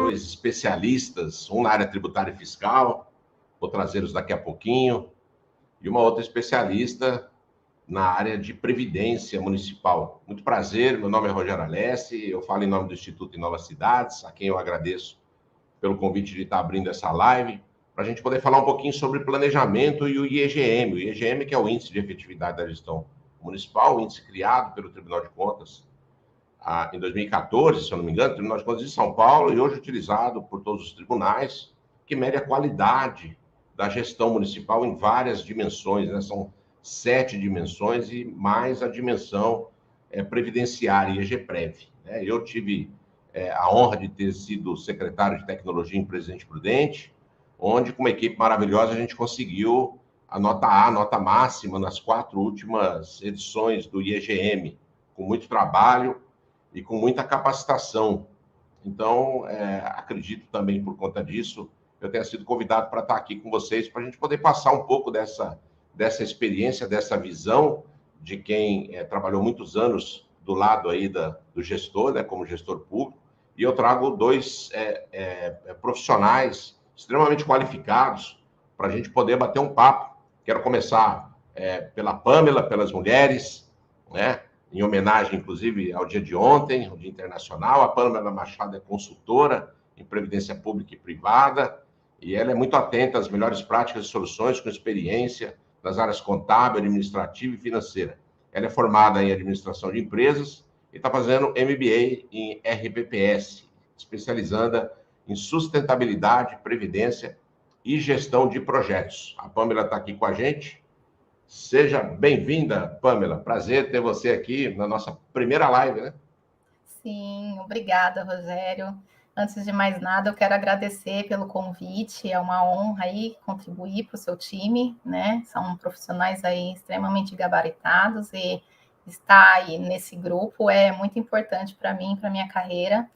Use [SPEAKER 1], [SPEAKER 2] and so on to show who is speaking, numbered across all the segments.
[SPEAKER 1] dois especialistas, um na área tributária e fiscal, vou trazê-los daqui a pouquinho, e uma outra especialista na área de previdência municipal. Muito prazer, meu nome é Rogério Alessi, eu falo em nome do Instituto Novas Cidades, a quem eu agradeço pelo convite de estar abrindo essa live, para a gente poder falar um pouquinho sobre planejamento e o IEGM. O IEGM, que é o Índice de Efetividade da Gestão Municipal, o índice criado pelo Tribunal de Contas em 2014, se eu não me engano, Tribunal de Contas de São Paulo, e hoje utilizado por todos os tribunais, que mede a qualidade da gestão municipal em várias dimensões, né? São 7 dimensões e mais a dimensão previdenciária, IEGPREV. Né? Eu tive a honra de ter sido secretário de Tecnologia em Presidente Prudente, onde, com uma equipe maravilhosa, a gente conseguiu a nota A, nota máxima, nas 4 últimas edições do IEGM, com muito trabalho e com muita capacitação. Então, acredito também, por conta disso, eu tenha sido convidado para estar aqui com vocês, para a gente poder passar um pouco dessa experiência, dessa visão de quem trabalhou muitos anos do lado aí do gestor, né, como gestor público, e eu trago 2 profissionais extremamente qualificados para a gente poder bater um papo. Quero começar pela Pamela, pelas mulheres, né, em homenagem, inclusive, ao dia de ontem, ao Dia Internacional. A Pamela Machado é consultora em Previdência Pública e Privada, e ela é muito atenta às melhores práticas e soluções, com experiência nas áreas contábil, administrativa e financeira. Ela é formada em administração de empresas e está fazendo MBA em RPPS, especializada em sustentabilidade, previdência e gestão de projetos. A Pamela está aqui com a gente. Seja bem-vinda, Pamela. Prazer ter você aqui na nossa primeira live, né?
[SPEAKER 2] Sim, obrigada, Rogério. Antes de mais nada, eu quero agradecer pelo convite, é uma honra aí contribuir para o seu time, né? São profissionais aí extremamente gabaritados e estar aí nesse grupo é muito importante para mim, para minha carreira.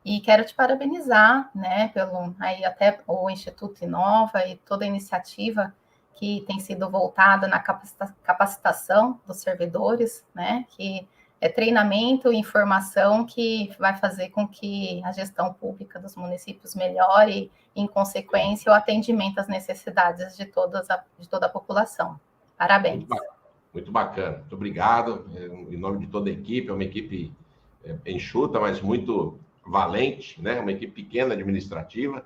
[SPEAKER 2] E quero te parabenizar, né, pelo aí até o Instituto Inova e toda a iniciativa que tem sido voltada na capacitação dos servidores, né, que é treinamento e informação que vai fazer com que a gestão pública dos municípios melhore e, em consequência, o atendimento às necessidades de toda a população. Parabéns.
[SPEAKER 1] Muito bacana. Muito obrigado. Em nome de toda a equipe, é uma equipe enxuta, mas muito valente, né? Uma equipe pequena administrativa,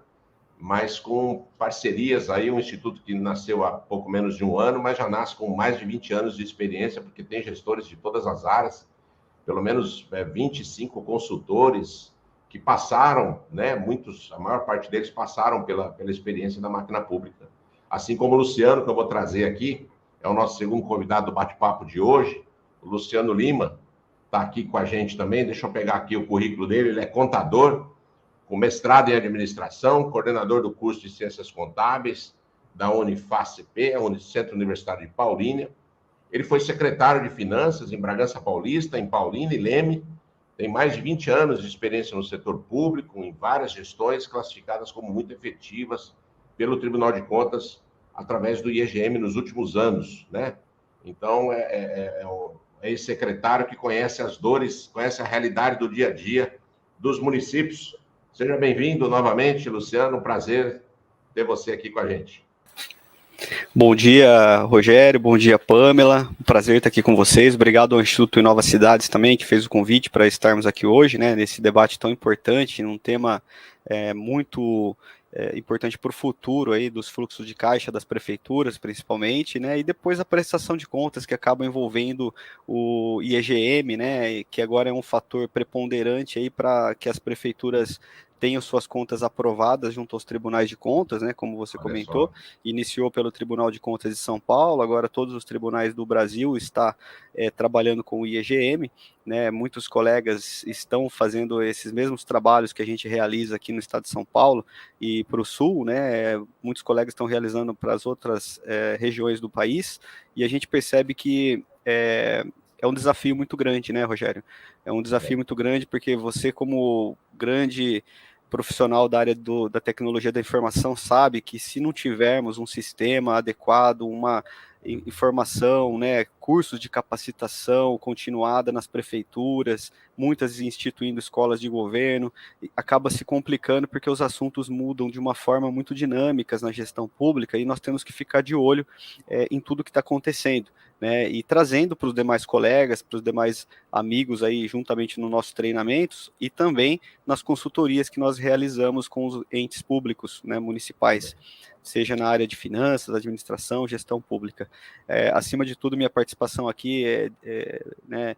[SPEAKER 1] mas com parcerias aí, um instituto que nasceu há pouco menos de um ano, mas já nasce com mais de 20 anos de experiência, porque tem gestores de todas as áreas, pelo menos 25 consultores que passaram, né, a maior parte deles passaram pela experiência da máquina pública. Assim como o Luciano, que eu vou trazer aqui, é o nosso segundo convidado do bate-papo de hoje, o Luciano Lima, está aqui com a gente também. Deixa eu pegar aqui o currículo dele. Ele é contador, com mestrado em administração, coordenador do curso de Ciências Contábeis da Unifacp, Centro Universitário de Paulínia. Ele foi secretário de Finanças em Bragança Paulista, em Paulínia e Leme. Tem mais de 20 anos de experiência no setor público, em várias gestões classificadas como muito efetivas pelo Tribunal de Contas, através do IEGM nos últimos anos, né? Então, é esse secretário que conhece as dores, conhece a realidade do dia a dia dos municípios. Seja bem-vindo novamente, Luciano. Um prazer ter você aqui com a gente.
[SPEAKER 3] Bom dia, Rogério. Bom dia, Pamela. Um prazer estar aqui com vocês. Obrigado ao Instituto Novas Cidades também, que fez o convite para estarmos aqui hoje, né, nesse debate tão importante, num tema muito importante para o futuro aí dos fluxos de caixa das prefeituras, principalmente, né, e depois a prestação de contas que acaba envolvendo o IEGM, né, que agora é um fator preponderante aí para que as prefeituras tenham suas contas aprovadas junto aos tribunais de contas, né, como você comentou, iniciou pelo Tribunal de Contas de São Paulo, agora todos os tribunais do Brasil estão trabalhando com o IEGM, né, muitos colegas estão fazendo esses mesmos trabalhos que a gente realiza aqui no estado de São Paulo e para o Sul, né, muitos colegas estão realizando para as outras regiões do país, e a gente percebe que é um desafio muito grande, né, Rogério? É um desafio muito grande, porque você, como grande profissional da área da tecnologia da informação, sabe que se não tivermos um sistema adequado, uma informação, né, cursos de capacitação continuada nas prefeituras, muitas instituindo escolas de governo, acaba se complicando porque os assuntos mudam de uma forma muito dinâmica na gestão pública e nós temos que ficar de olho em tudo que está acontecendo, né, e trazendo para os demais colegas, para os demais amigos aí, juntamente nos nossos treinamentos e também nas consultorias que nós realizamos com os entes públicos, né, municipais, seja na área de finanças, administração, gestão pública. Acima de tudo, minha participação aqui é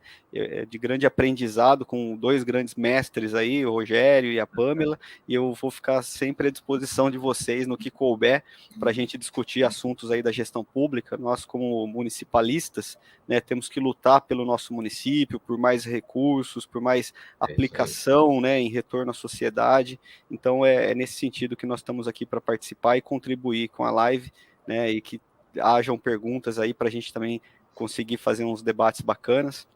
[SPEAKER 3] de grande aprendizado com 2 grandes mestres aí, o Rogério e a Pâmela, e eu vou ficar sempre à disposição de vocês no que couber para a gente discutir assuntos aí da gestão pública. Nós, como municipalistas, né, temos que lutar pelo nosso município, por mais recursos, por mais aplicação, né, em retorno à sociedade. Então, é nesse sentido que nós estamos aqui para participar e contribuir com a live, né, e que hajam perguntas aí para a gente também conseguir fazer uns debates bacanas,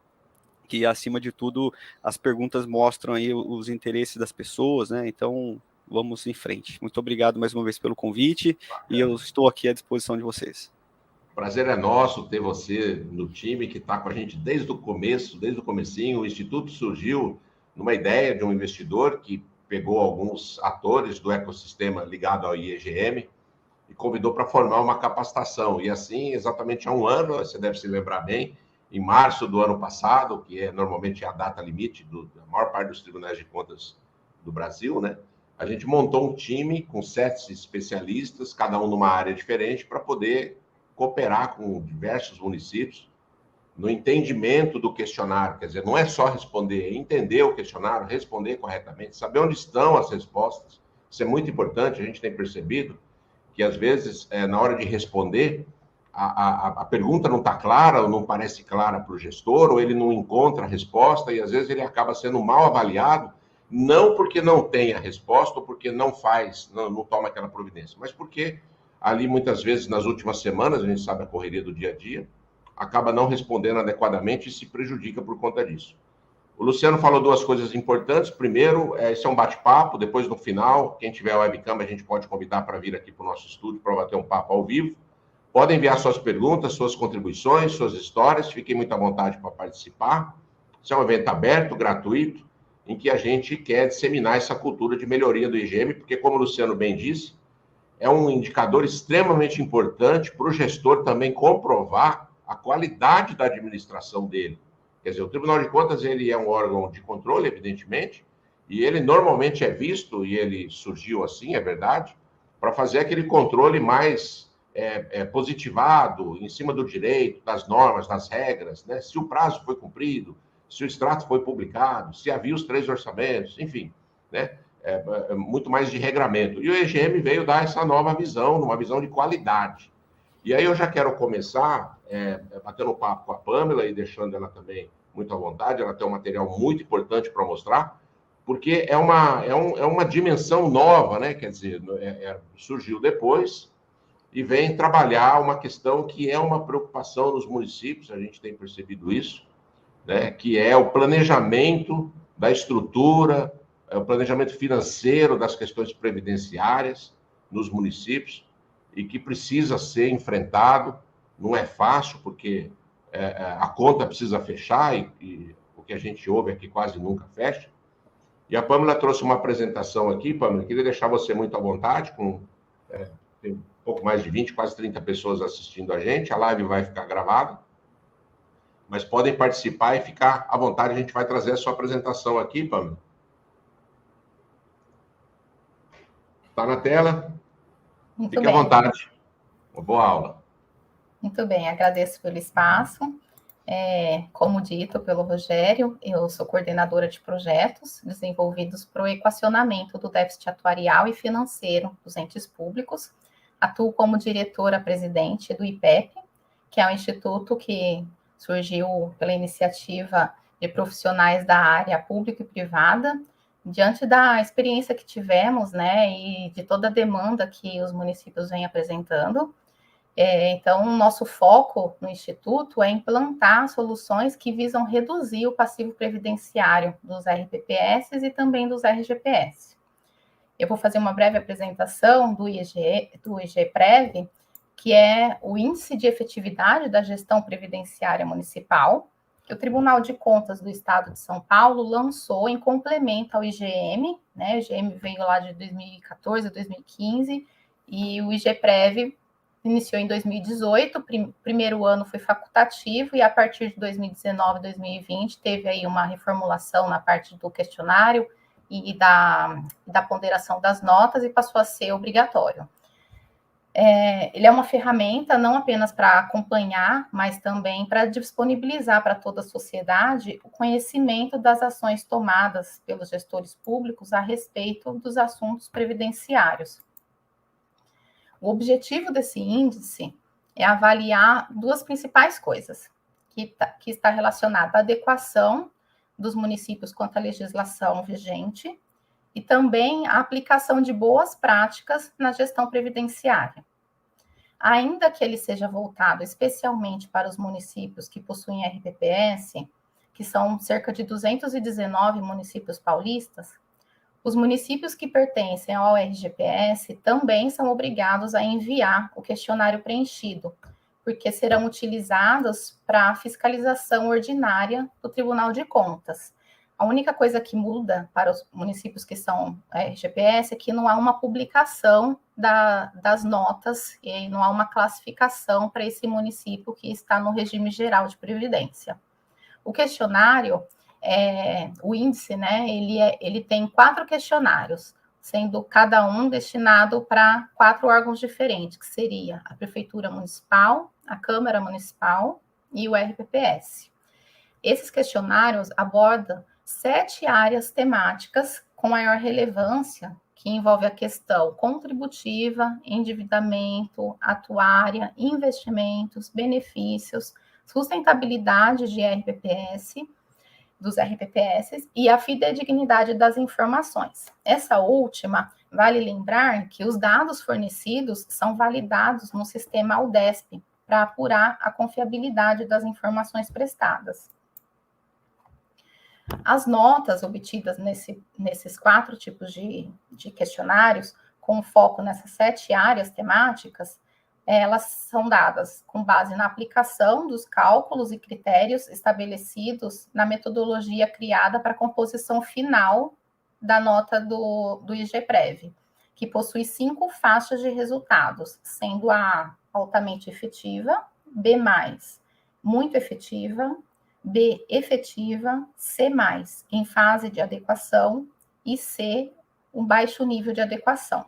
[SPEAKER 3] que acima de tudo as perguntas mostram aí os interesses das pessoas, né, então vamos em frente. Muito obrigado mais uma vez pelo convite e eu estou aqui à disposição de vocês.
[SPEAKER 1] O prazer é nosso ter você no time que está com a gente desde o começo, desde o comecinho. O Instituto surgiu numa ideia de um investidor que pegou alguns atores do ecossistema ligado ao IEGM e convidou para formar uma capacitação. E assim, exatamente há um ano, você deve se lembrar bem, em março do ano passado, que é normalmente a data limite da maior parte dos tribunais de contas do Brasil, né? A gente montou um time com 7 especialistas, cada um numa área diferente, para poder cooperar com diversos municípios no entendimento do questionário. Quer dizer, não é só responder, é entender o questionário, responder corretamente, saber onde estão as respostas. Isso é muito importante, a gente tem percebido que às vezes, na hora de responder, a pergunta não está clara, ou não parece clara para o gestor, ou ele não encontra a resposta, e às vezes ele acaba sendo mal avaliado, não porque não tem a resposta, ou porque não toma aquela providência, mas porque ali, muitas vezes, nas últimas semanas, a gente sabe a correria do dia a dia, acaba não respondendo adequadamente e se prejudica por conta disso. O Luciano falou 2 coisas importantes. Primeiro, esse é um bate-papo. Depois, no final, quem tiver webcam, a gente pode convidar para vir aqui para o nosso estúdio para bater um papo ao vivo. Podem enviar suas perguntas, suas contribuições, suas histórias. Fiquem muito à vontade para participar. Isso é um evento aberto, gratuito, em que a gente quer disseminar essa cultura de melhoria do IGM, porque, como o Luciano bem disse, é um indicador extremamente importante para o gestor também comprovar a qualidade da administração dele. Quer dizer, o Tribunal de Contas, ele é um órgão de controle, evidentemente, e ele normalmente é visto, e ele surgiu assim, é verdade, para fazer aquele controle mais positivado, em cima do direito, das normas, das regras, né? Se o prazo foi cumprido, se o extrato foi publicado, se havia os 3 orçamentos, enfim, né? Muito mais de regramento. E o EGM veio dar essa nova visão, uma visão de qualidade. E aí eu já quero começar batendo um papo com a Pâmela e deixando ela também muito à vontade. Ela tem um material muito importante para mostrar, porque é uma dimensão nova, né? Quer dizer, surgiu depois e vem trabalhar uma questão que é uma preocupação nos municípios, a gente tem percebido isso, né? Que é o planejamento da estrutura, o planejamento financeiro das questões previdenciárias nos municípios, e que precisa ser enfrentado. Não é fácil, porque a conta precisa fechar, e o que a gente ouve é que quase nunca fecha. E a Pâmela trouxe uma apresentação aqui. Pâmela, queria deixar você muito à vontade, tem um pouco mais de 20, quase 30 pessoas assistindo a gente, a live vai ficar gravada, mas podem participar e ficar à vontade, a gente vai trazer a sua apresentação aqui, Pâmela. Está na tela?
[SPEAKER 2] Muito
[SPEAKER 1] Fique
[SPEAKER 2] bem.
[SPEAKER 1] à vontade. Uma boa aula.
[SPEAKER 2] Muito bem, agradeço pelo espaço. Como dito pelo Rogério, eu sou coordenadora de projetos desenvolvidos para o equacionamento do déficit atuarial e financeiro dos entes públicos. Atuo como diretora-presidente do IPEP, que é um instituto que surgiu pela iniciativa de profissionais da área pública e privada, diante da experiência que tivemos, né, e de toda a demanda que os municípios vêm apresentando. Então, o nosso foco no Instituto é implantar soluções que visam reduzir o passivo previdenciário dos RPPS e também dos RGPS. Eu vou fazer uma breve apresentação do IGPrev, que é o Índice de Efetividade da Gestão Previdenciária Municipal, que o Tribunal de Contas do Estado de São Paulo lançou em complemento ao IGM, né? O IGM veio lá de 2014 a 2015, e o IGPREV iniciou em 2018, o primeiro ano foi facultativo, e a partir de 2019, 2020, teve aí uma reformulação na parte do questionário e da ponderação das notas, e passou a ser obrigatório. Ele é uma ferramenta não apenas para acompanhar, mas também para disponibilizar para toda a sociedade o conhecimento das ações tomadas pelos gestores públicos a respeito dos assuntos previdenciários. O objetivo desse índice é avaliar duas principais coisas, que está relacionada à adequação dos municípios quanto à legislação vigente e também a aplicação de boas práticas na gestão previdenciária. Ainda que ele seja voltado especialmente para os municípios que possuem RPPS, que são cerca de 219 municípios paulistas, os municípios que pertencem ao RGPS também são obrigados a enviar o questionário preenchido, porque serão utilizados para a fiscalização ordinária do Tribunal de Contas. A única coisa que muda para os municípios que são RGPS é que não há uma publicação das notas e não há uma classificação para esse município que está no regime geral de previdência. O questionário, o índice, né, ele tem 4 questionários, sendo cada um destinado para 4 órgãos diferentes, que seria a Prefeitura Municipal, a Câmara Municipal e o RPPS. Esses questionários abordam 7 áreas temáticas com maior relevância, que envolve a questão contributiva, endividamento, atuária, investimentos, benefícios, sustentabilidade de RPPS, dos RPPS e a fidedignidade das informações. Essa última, vale lembrar que os dados fornecidos são validados no sistema Aldesp para apurar a confiabilidade das informações prestadas. As notas obtidas nesses 4 tipos de questionários, com foco nessas 7 áreas temáticas, elas são dadas com base na aplicação dos cálculos e critérios estabelecidos na metodologia criada para a composição final da nota do IGPREV, que possui 5 faixas de resultados, sendo a altamente efetiva, B+, muito efetiva, B, efetiva, C+, em fase de adequação, e C, um baixo nível de adequação.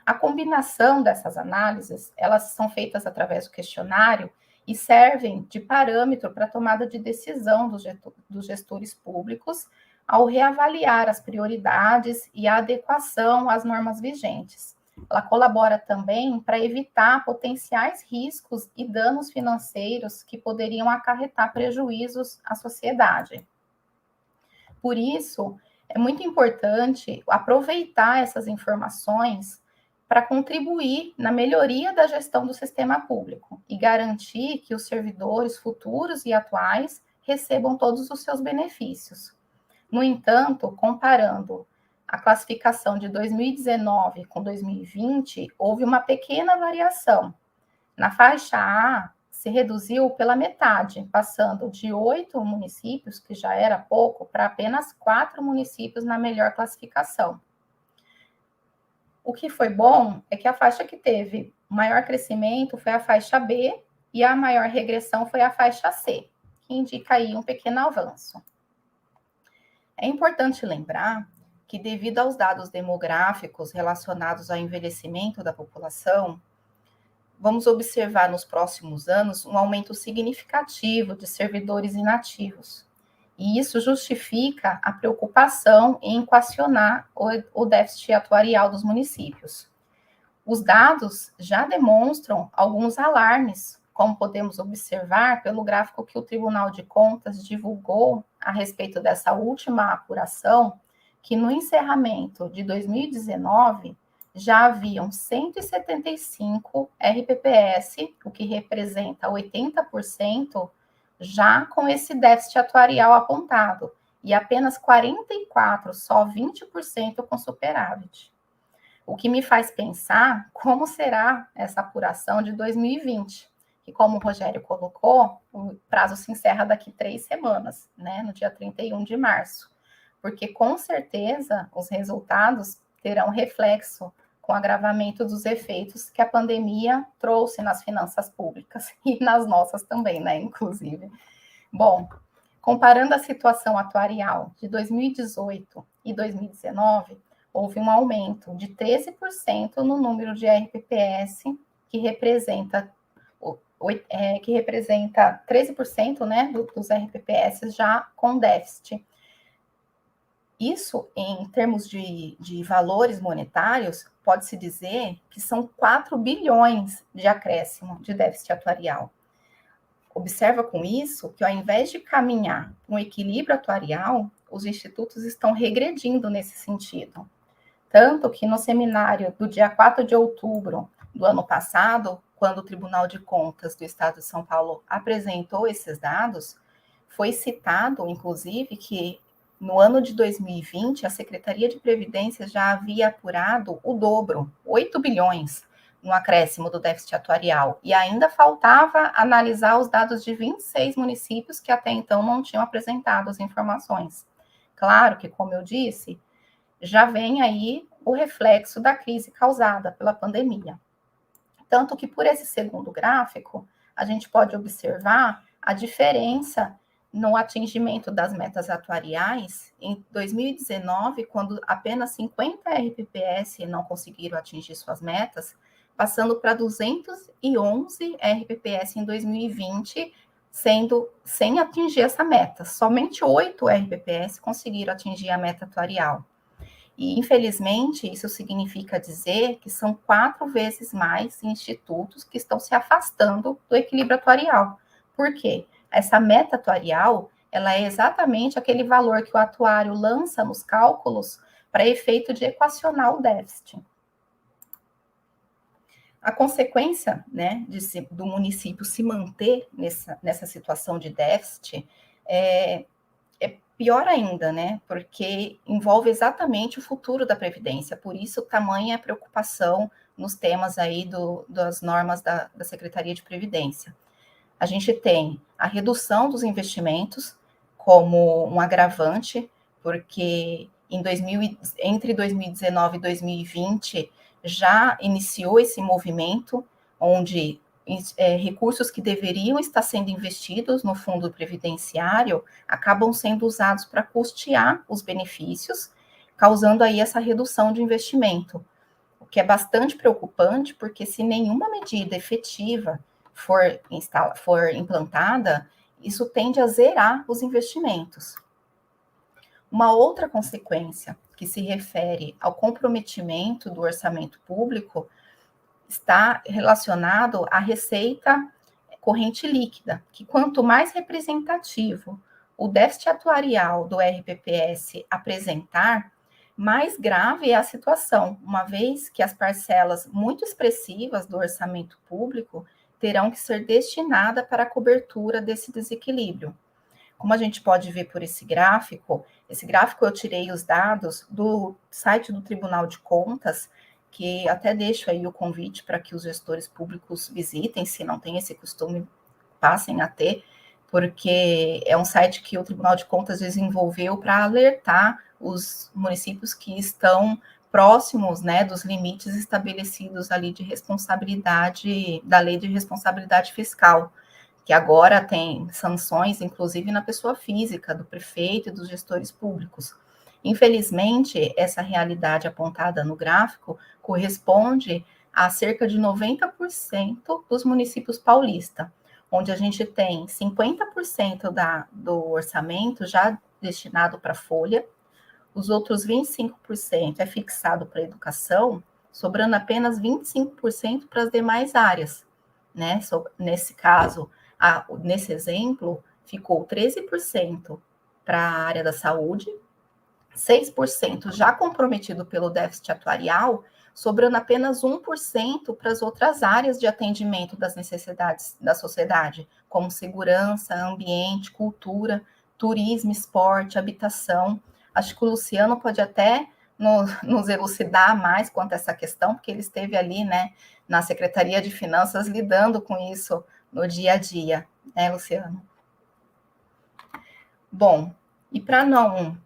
[SPEAKER 2] A combinação dessas análises, elas são feitas através do questionário e servem de parâmetro para a tomada de decisão dos gestores públicos ao reavaliar as prioridades e a adequação às normas vigentes. Ela colabora também para evitar potenciais riscos e danos financeiros que poderiam acarretar prejuízos à sociedade. Por isso, é muito importante aproveitar essas informações para contribuir na melhoria da gestão do sistema público e garantir que os servidores futuros e atuais recebam todos os seus benefícios. No entanto, comparando a classificação de 2019 com 2020, houve uma pequena variação. Na faixa A, se reduziu pela metade, passando de 8 municípios, que já era pouco, para apenas 4 municípios na melhor classificação. O que foi bom é que a faixa que teve maior crescimento foi a faixa B e a maior regressão foi a faixa C, que indica aí um pequeno avanço. É importante lembrar que, devido aos dados demográficos relacionados ao envelhecimento da população, vamos observar nos próximos anos um aumento significativo de servidores inativos. E isso justifica a preocupação em equacionar o déficit atuarial dos municípios. Os dados já demonstram alguns alarmes, como podemos observar pelo gráfico que o Tribunal de Contas divulgou a respeito dessa última apuração, que no encerramento de 2019 já haviam 175 RPPS, o que representa 80%, já com esse déficit atuarial apontado, e apenas 44, só 20% com superávit. O que me faz pensar como será essa apuração de 2020, que, como o Rogério colocou, o prazo se encerra daqui 3 semanas, né, no dia 31 de março, porque com certeza os resultados terão reflexo com o agravamento dos efeitos que a pandemia trouxe nas finanças públicas e nas nossas também, né, inclusive. Bom, comparando a situação atuarial de 2018 e 2019, houve um aumento de 13% no número de RPPS, que representa 13%, né, dos RPPS já com déficit. Isso, em termos de valores monetários, pode-se dizer que são 4 bilhões de acréscimo de déficit atuarial. Observa com isso que, ao invés de caminhar para um equilíbrio atuarial, os institutos estão regredindo nesse sentido. Tanto que no seminário do dia 4 de outubro do ano passado, quando o Tribunal de Contas do Estado de São Paulo apresentou esses dados, foi citado, inclusive, que no ano de 2020, a Secretaria de Previdência já havia apurado o dobro, 8 bilhões, no acréscimo do déficit atuarial. E ainda faltava analisar os dados de 26 municípios que até então não tinham apresentado as informações. Claro que, como eu disse, já vem aí o reflexo da crise causada pela pandemia. Tanto que, por esse segundo gráfico, a gente pode observar a diferença no atingimento das metas atuariais. Em 2019, quando apenas 50 RPPS não conseguiram atingir suas metas, passando para 211 RPPS em 2020, sendo sem atingir essa meta. Somente 8 RPPS conseguiram atingir a meta atuarial. E, infelizmente, isso significa dizer que são 4 vezes mais institutos que estão se afastando do equilíbrio atuarial. Por quê? Essa meta atuarial, ela é exatamente aquele valor que o atuário lança nos cálculos para efeito de equacionar o déficit. A consequência, né, do município se manter nessa situação de déficit é pior ainda, né, porque envolve exatamente o futuro da Previdência, por isso tamanha preocupação nos temas aí das normas da Secretaria de Previdência. A gente tem a redução dos investimentos como um agravante, porque entre 2019 e 2020 já iniciou esse movimento, onde recursos que deveriam estar sendo investidos no fundo previdenciário acabam sendo usados para custear os benefícios, causando aí essa redução de investimento, o que é bastante preocupante, porque se nenhuma medida efetiva for implantada, isso tende a zerar os investimentos. Uma outra consequência que se refere ao comprometimento do orçamento público está relacionado à receita corrente líquida, que quanto mais representativo o déficit atuarial do RPPS apresentar, mais grave é a situação, uma vez que as parcelas muito expressivas do orçamento público terão que ser destinadas para a cobertura desse desequilíbrio. Como a gente pode ver por esse gráfico eu tirei os dados do site do Tribunal de Contas, que até deixo aí o convite para que os gestores públicos visitem, se não tem esse costume, passem a ter, porque é um site que o Tribunal de Contas desenvolveu para alertar os municípios que estão próximos, né, dos limites estabelecidos ali de responsabilidade, da lei de responsabilidade fiscal, que agora tem sanções, inclusive na pessoa física, do prefeito e dos gestores públicos. Infelizmente, essa realidade apontada no gráfico corresponde a cerca de 90% dos municípios paulistas, onde a gente tem 50% do orçamento já destinado para folha, os outros 25% é fixado para educação, sobrando apenas 25% para as demais áreas, né? Nesse caso, nesse exemplo, ficou 13% para a área da saúde, 6% já comprometido pelo déficit atuarial, sobrando apenas 1% para as outras áreas de atendimento das necessidades da sociedade, como segurança, ambiente, cultura, turismo, esporte, habitação. Acho que o Luciano pode até nos elucidar mais quanto a essa questão, porque ele esteve ali, né, na Secretaria de Finanças lidando com isso no dia a dia, né, Luciano? Bom, e para não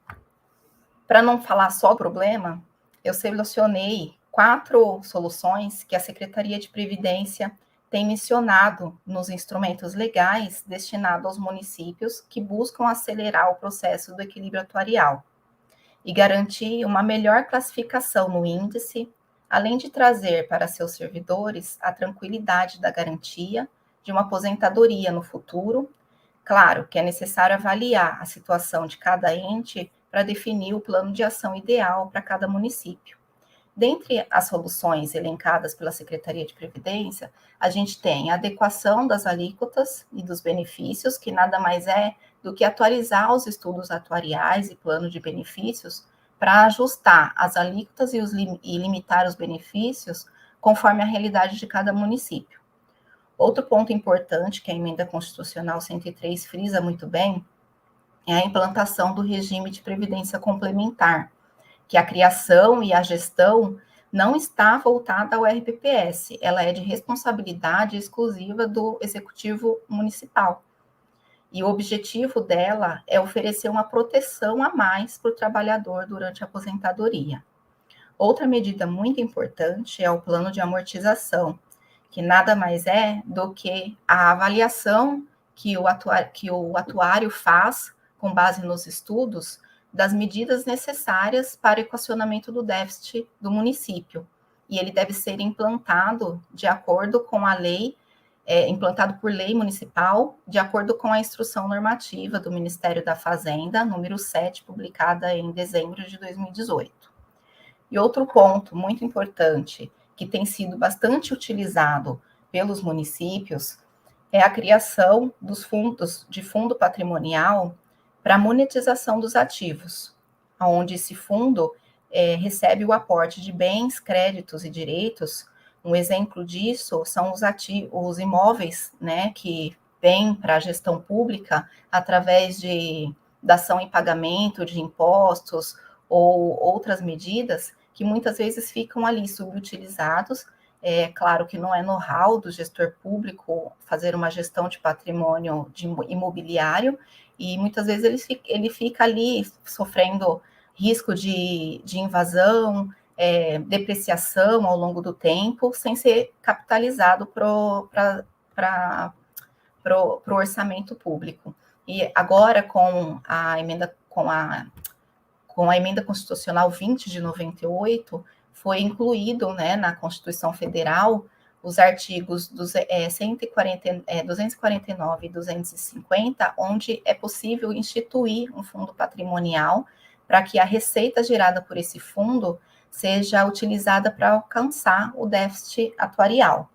[SPEAKER 2] falar só o problema, eu selecionei 4 soluções que a Secretaria de Previdência tem mencionado nos instrumentos legais destinados aos municípios que buscam acelerar o processo do equilíbrio atuarial e garantir uma melhor classificação no índice, além de trazer para seus servidores a tranquilidade da garantia de uma aposentadoria no futuro. Claro que é necessário avaliar a situação de cada ente para definir o plano de ação ideal para cada município. Dentre as soluções elencadas pela Secretaria de Previdência, a gente tem a adequação das alíquotas e dos benefícios, que nada mais é do que atualizar os estudos atuariais e plano de benefícios para ajustar as alíquotas e limitar os benefícios conforme a realidade de cada município. Outro ponto importante que a Emenda Constitucional 103 frisa muito bem é a implantação do regime de previdência complementar, que a criação e a gestão não está voltada ao RPPS, ela é de responsabilidade exclusiva do Executivo Municipal. E o objetivo dela é oferecer uma proteção a mais para o trabalhador durante a aposentadoria. Outra medida muito importante é o plano de amortização, que nada mais é do que a avaliação que o atuário faz, com base nos estudos, das medidas necessárias para o equacionamento do déficit do município. E ele deve ser implantado de acordo com a lei, implantado por lei municipal, de acordo com a instrução normativa do Ministério da Fazenda, número 7, publicada em dezembro de 2018. E outro ponto muito importante, que tem sido bastante utilizado pelos municípios, é a criação dos fundos de fundo patrimonial para a monetização dos ativos, onde esse fundo recebe o aporte de bens, créditos e direitos. Um exemplo disso são os imóveis, né, que vêm para a gestão pública através de dação em pagamento de impostos ou outras medidas que muitas vezes ficam ali subutilizados. É claro que não é know-how do gestor público fazer uma gestão de patrimônio imobiliário, e muitas vezes ele fica ali sofrendo risco de invasão, depreciação ao longo do tempo, sem ser capitalizado para o orçamento público. E agora, com a emenda constitucional 20 de 98, foi incluído, né, na Constituição Federal os artigos 249 e 250, onde é possível instituir um fundo patrimonial para que a receita gerada por esse fundo seja utilizada para alcançar o déficit atuarial.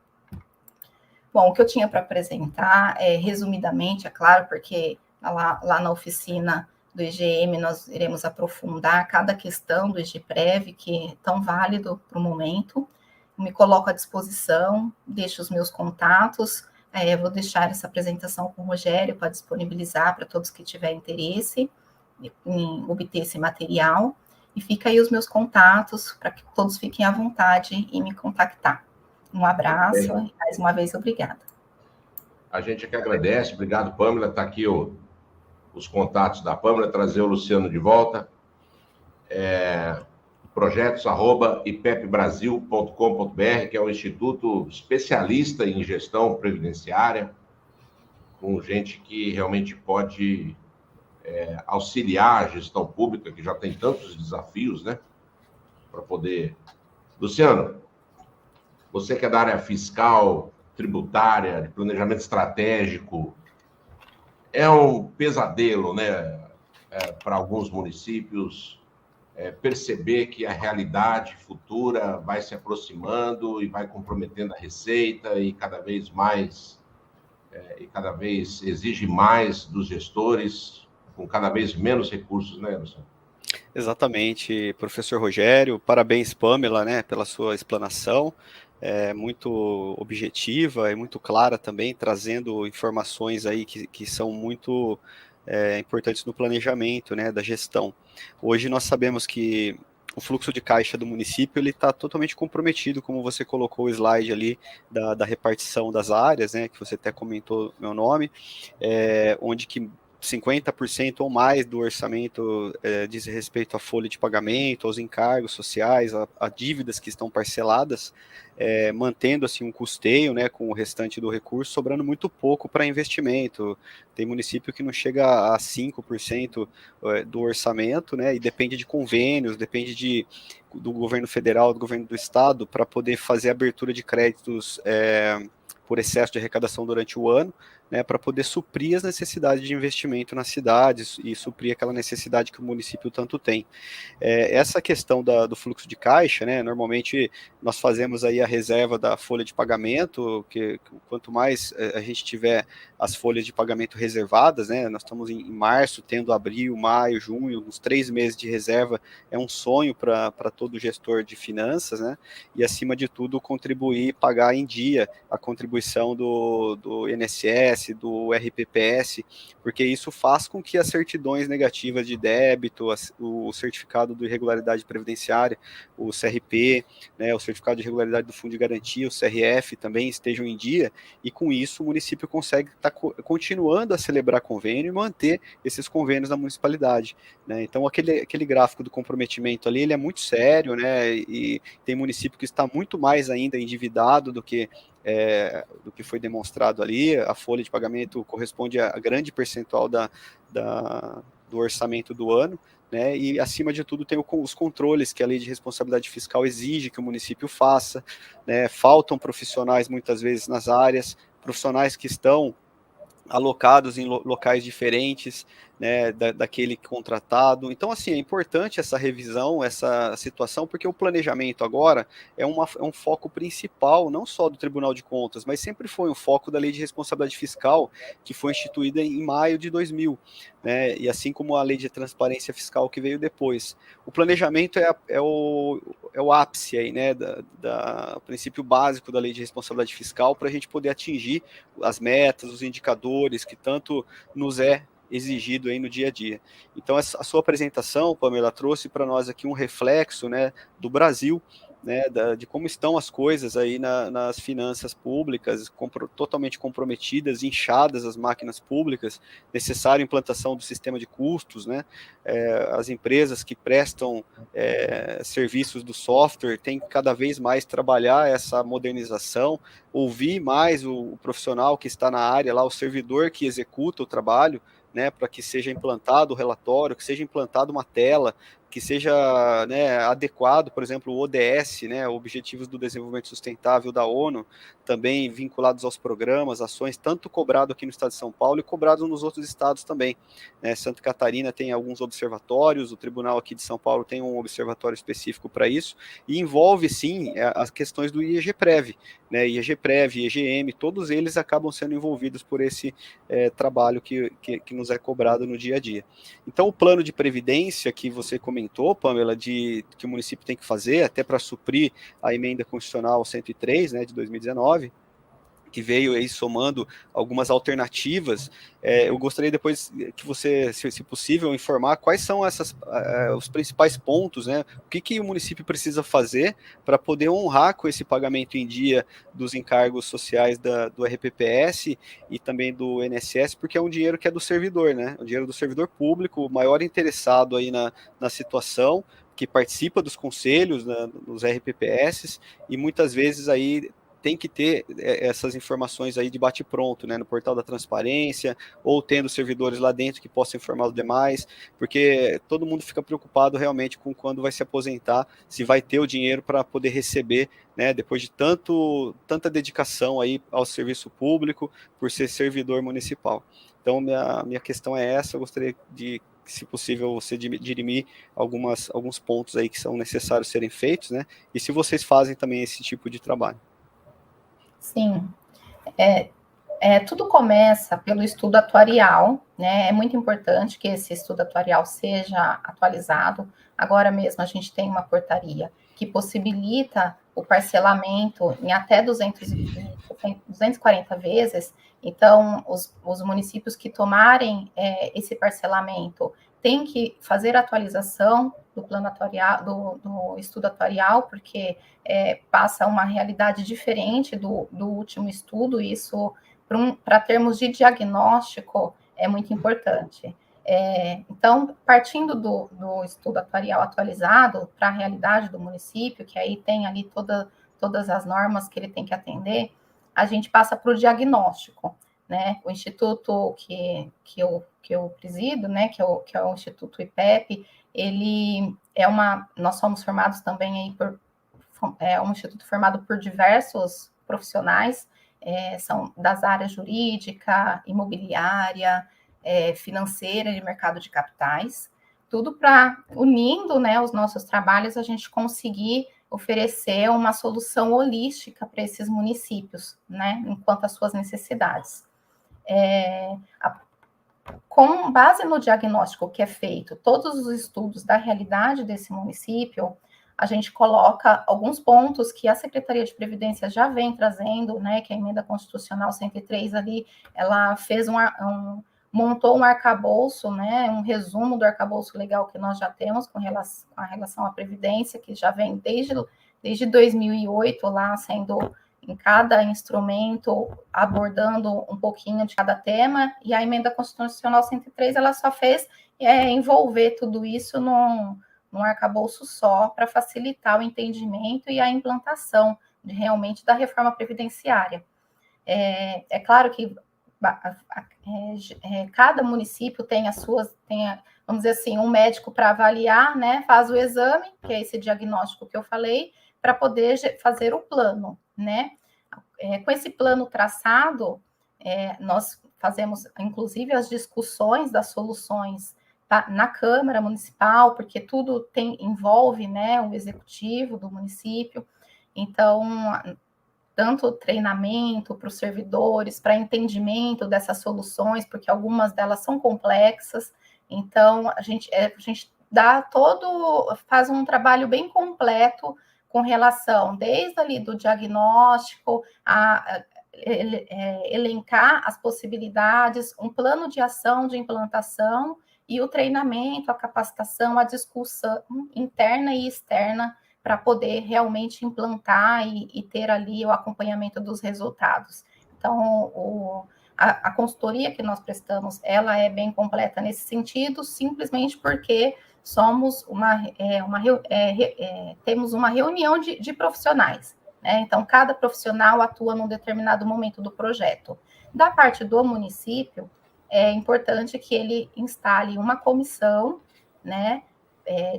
[SPEAKER 2] Bom, o que eu tinha para apresentar, resumidamente, é claro, porque lá na oficina do IGM nós iremos aprofundar cada questão do IGPREV, que é tão válido para o momento. Me coloco à disposição, deixo os meus contatos, vou deixar essa apresentação com o Rogério para disponibilizar para todos que tiverem interesse em obter esse material, e fica aí os meus contatos para que todos fiquem à vontade em me contactar. Um abraço e mais uma vez obrigada.
[SPEAKER 1] A gente é que agradece, obrigado, Pâmela, está aqui os contatos da Pâmela, trazer o Luciano de volta. projetos@ipepbrasil.com.br, que é um instituto especialista em gestão previdenciária, com gente que realmente pode auxiliar a gestão pública, que já tem tantos desafios, né? Para poder... Luciano, você que é da área fiscal, tributária, de planejamento estratégico, é um pesadelo, né? Para alguns municípios, perceber que a realidade futura vai se aproximando e vai comprometendo a receita e cada vez exige mais dos gestores, com cada vez menos recursos, né, Luciano?
[SPEAKER 3] Exatamente, professor Rogério, parabéns, Pâmela, né, pela sua explanação, muito objetiva e muito clara também, trazendo informações aí que são muito importantes no planejamento, né, da gestão. Hoje nós sabemos que o fluxo de caixa do município ele está totalmente comprometido, como você colocou o slide ali da repartição das áreas, né, que você até comentou meu nome, onde que 50% ou mais do orçamento diz respeito à folha de pagamento, aos encargos sociais, a dívidas que estão parceladas, mantendo assim um custeio, né, com o restante do recurso, sobrando muito pouco para investimento. Tem município que não chega a 5% do orçamento, né, e depende de convênios, depende do governo federal, do governo do estado, para poder fazer abertura de créditos por excesso de arrecadação durante o ano, né, para poder suprir as necessidades de investimento nas cidades e suprir aquela necessidade que o município tanto tem. Essa questão do fluxo de caixa, né, normalmente nós fazemos aí a reserva da folha de pagamento, que quanto mais a gente tiver as folhas de pagamento reservadas, né, nós estamos em março, tendo abril, maio, junho, uns 3 meses de reserva, é um sonho para todo gestor de finanças, né, e acima de tudo contribuir, pagar em dia a contribuição do INSS, do RPPS, porque isso faz com que as certidões negativas de débito, o certificado de irregularidade previdenciária, o CRP, né, o certificado de irregularidade do Fundo de Garantia, o CRF, também estejam em dia, e com isso o município consegue estar continuando a celebrar convênio e manter esses convênios na municipalidade, né? Então aquele gráfico do comprometimento ali, ele é muito sério, né, e tem município que está muito mais ainda endividado do que foi demonstrado ali. A folha de pagamento corresponde a grande percentual do orçamento do ano, né, e acima de tudo tem os controles que a lei de responsabilidade fiscal exige que o município faça, né, faltam profissionais muitas vezes nas áreas, profissionais que estão alocados em locais diferentes, né, daquele contratado. Então, assim, é importante essa revisão, essa situação, porque o planejamento agora é um foco principal, não só do Tribunal de Contas, mas sempre foi um foco da Lei de Responsabilidade Fiscal, que foi instituída em maio de 2000, né, e assim como a Lei de Transparência Fiscal, que veio depois. O planejamento é o ápice aí, né, o princípio básico da Lei de Responsabilidade Fiscal, para a gente poder atingir as metas, os indicadores que tanto nos é exigido aí no dia a dia. Então, a sua apresentação, Pamela, trouxe para nós aqui um reflexo, né, do Brasil, né, de como estão as coisas aí nas finanças públicas, totalmente comprometidas, inchadas as máquinas públicas, necessária implantação do sistema de custos, né, as empresas que prestam serviços do software têm que cada vez mais trabalhar essa modernização, ouvir mais o profissional que está na área, lá o servidor que executa o trabalho, né, para que seja implantado o relatório, que seja implantada uma tela, que seja, né, adequado, por exemplo, o ODS, né, Objetivos do Desenvolvimento Sustentável da ONU, também vinculados aos programas, ações, tanto cobrado aqui no estado de São Paulo e cobrado nos outros estados também, né? Santa Catarina tem alguns observatórios, o Tribunal aqui de São Paulo tem um observatório específico para isso, e envolve, sim, as questões do IEGPREV, né, IEGPREV, IEGM, todos eles acabam sendo envolvidos por esse trabalho que nos é cobrado no dia a dia. Então, o plano de previdência que você comentou, Pamela, que o município tem que fazer, até para suprir a emenda constitucional 103, né, de 2019, que veio aí somando algumas alternativas, eu gostaria depois que você, se possível, informar quais são os principais pontos, né? O que o município precisa fazer para poder honrar com esse pagamento em dia dos encargos sociais do RPPS e também do INSS, porque é um dinheiro que é do servidor, né? O dinheiro do servidor público, o maior interessado aí na situação, que participa dos conselhos, né, dos RPPS, e muitas vezes aí tem que ter essas informações aí de bate-pronto, né, no portal da transparência, ou tendo servidores lá dentro que possam informar os demais, porque todo mundo fica preocupado realmente com quando vai se aposentar, se vai ter o dinheiro para poder receber, né, depois de tanta dedicação aí ao serviço público, por ser servidor municipal. Então, minha questão é essa, eu gostaria de, se possível, você dirimir alguns pontos aí que são necessários serem feitos, né, e se vocês fazem também esse tipo de trabalho.
[SPEAKER 2] Sim, tudo começa pelo estudo atuarial, né? É muito importante que esse estudo atuarial seja atualizado. Agora mesmo a gente tem uma portaria que possibilita o parcelamento em até 240 vezes. Então, os municípios que tomarem esse parcelamento têm que fazer a atualização plano atuarial, do estudo atuarial, porque passa uma realidade diferente do último estudo, e isso, para termos de diagnóstico, é muito importante. Então, partindo do estudo atuarial atualizado para a realidade do município, que aí tem ali todas as normas que ele tem que atender, a gente passa para o diagnóstico, né? O instituto que eu presido, né, que é o Instituto IPEP, nós somos formados também aí é um instituto formado por diversos profissionais, são das áreas jurídica, imobiliária, financeira e mercado de capitais, tudo para, unindo, né, os nossos trabalhos, a gente conseguir oferecer uma solução holística para esses municípios, né, enquanto às suas necessidades. Com base no diagnóstico que é feito, todos os estudos da realidade desse município, a gente coloca alguns pontos que a Secretaria de Previdência já vem trazendo, né, que a Emenda Constitucional 103 ali, ela fez montou um arcabouço, né, um resumo do arcabouço legal que nós já temos com relação à Previdência, que já vem desde 2008 lá sendo em cada instrumento abordando um pouquinho de cada tema, e a Emenda Constitucional 103 ela só fez envolver tudo isso num arcabouço só, para facilitar o entendimento e a implantação realmente da reforma previdenciária. É claro que cada município tem vamos dizer assim, um médico para avaliar, né, faz o exame, que é esse diagnóstico que eu falei, para poder fazer o plano, né? Com esse plano traçado, nós fazemos, inclusive, as discussões das soluções na Câmara Municipal, porque tudo envolve, né, o executivo do município. Então, tanto treinamento para os servidores, para entendimento dessas soluções, porque algumas delas são complexas. Então, a gente faz um trabalho bem completo com relação, desde ali do diagnóstico, a elencar as possibilidades, um plano de ação de implantação e o treinamento, a capacitação, a discussão interna e externa para poder realmente implantar e ter ali o acompanhamento dos resultados. Então, a consultoria que nós prestamos, ela é bem completa nesse sentido, simplesmente porque temos uma reunião de profissionais, né? Então, cada profissional atua num determinado momento do projeto. Da parte do município, é importante que ele instale uma comissão, né,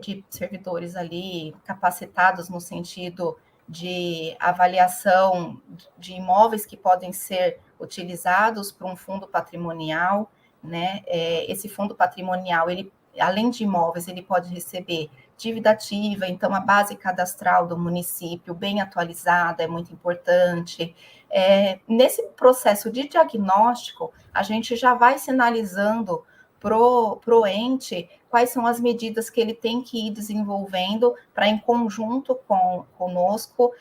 [SPEAKER 2] de servidores ali capacitados no sentido de avaliação de imóveis que podem ser utilizados para um fundo patrimonial, né? Esse fundo patrimonial, ele, além de imóveis, ele pode receber dívida ativa, então a base cadastral do município bem atualizada é muito importante. Nesse processo de diagnóstico, a gente já vai sinalizando pro ente quais são as medidas que ele tem que ir desenvolvendo para, em conjunto conosco,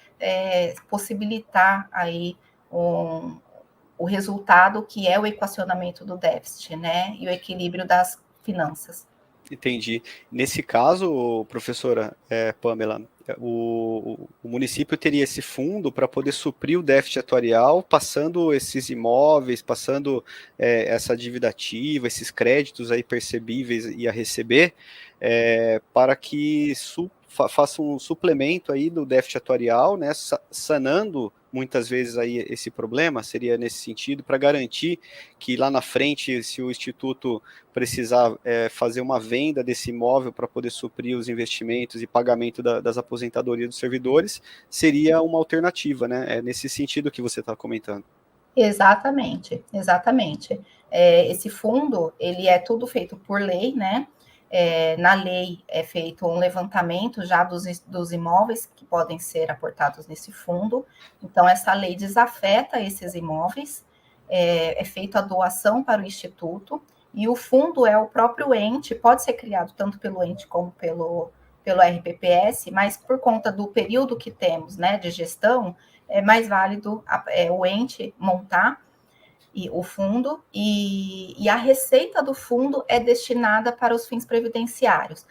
[SPEAKER 2] possibilitar aí o resultado que é o equacionamento do déficit, né, e o equilíbrio das finanças.
[SPEAKER 3] Entendi. Nesse caso, professora Pamela, o município teria esse fundo para poder suprir o déficit atuarial, passando esses imóveis, passando essa dívida ativa, esses créditos aí percebíveis e a receber, para que faça um suplemento aí do déficit atuarial, né, sanando muitas vezes aí esse problema, seria nesse sentido, para garantir que lá na frente, se o Instituto precisar fazer uma venda desse imóvel para poder suprir os investimentos e pagamento das aposentadorias dos servidores, seria uma alternativa, né? É nesse sentido que você está comentando.
[SPEAKER 2] Exatamente, exatamente. Esse fundo, ele é tudo feito por lei, né? Na lei é feito um levantamento já dos imóveis que podem ser aportados nesse fundo. Então, essa lei desafeta esses imóveis, é feita a doação para o Instituto, e o fundo é o próprio ente, pode ser criado tanto pelo ente como pelo RPPS, mas por conta do período que temos, né, de gestão, é mais válido o ente montar o fundo, e a receita do fundo é destinada para os fins previdenciários.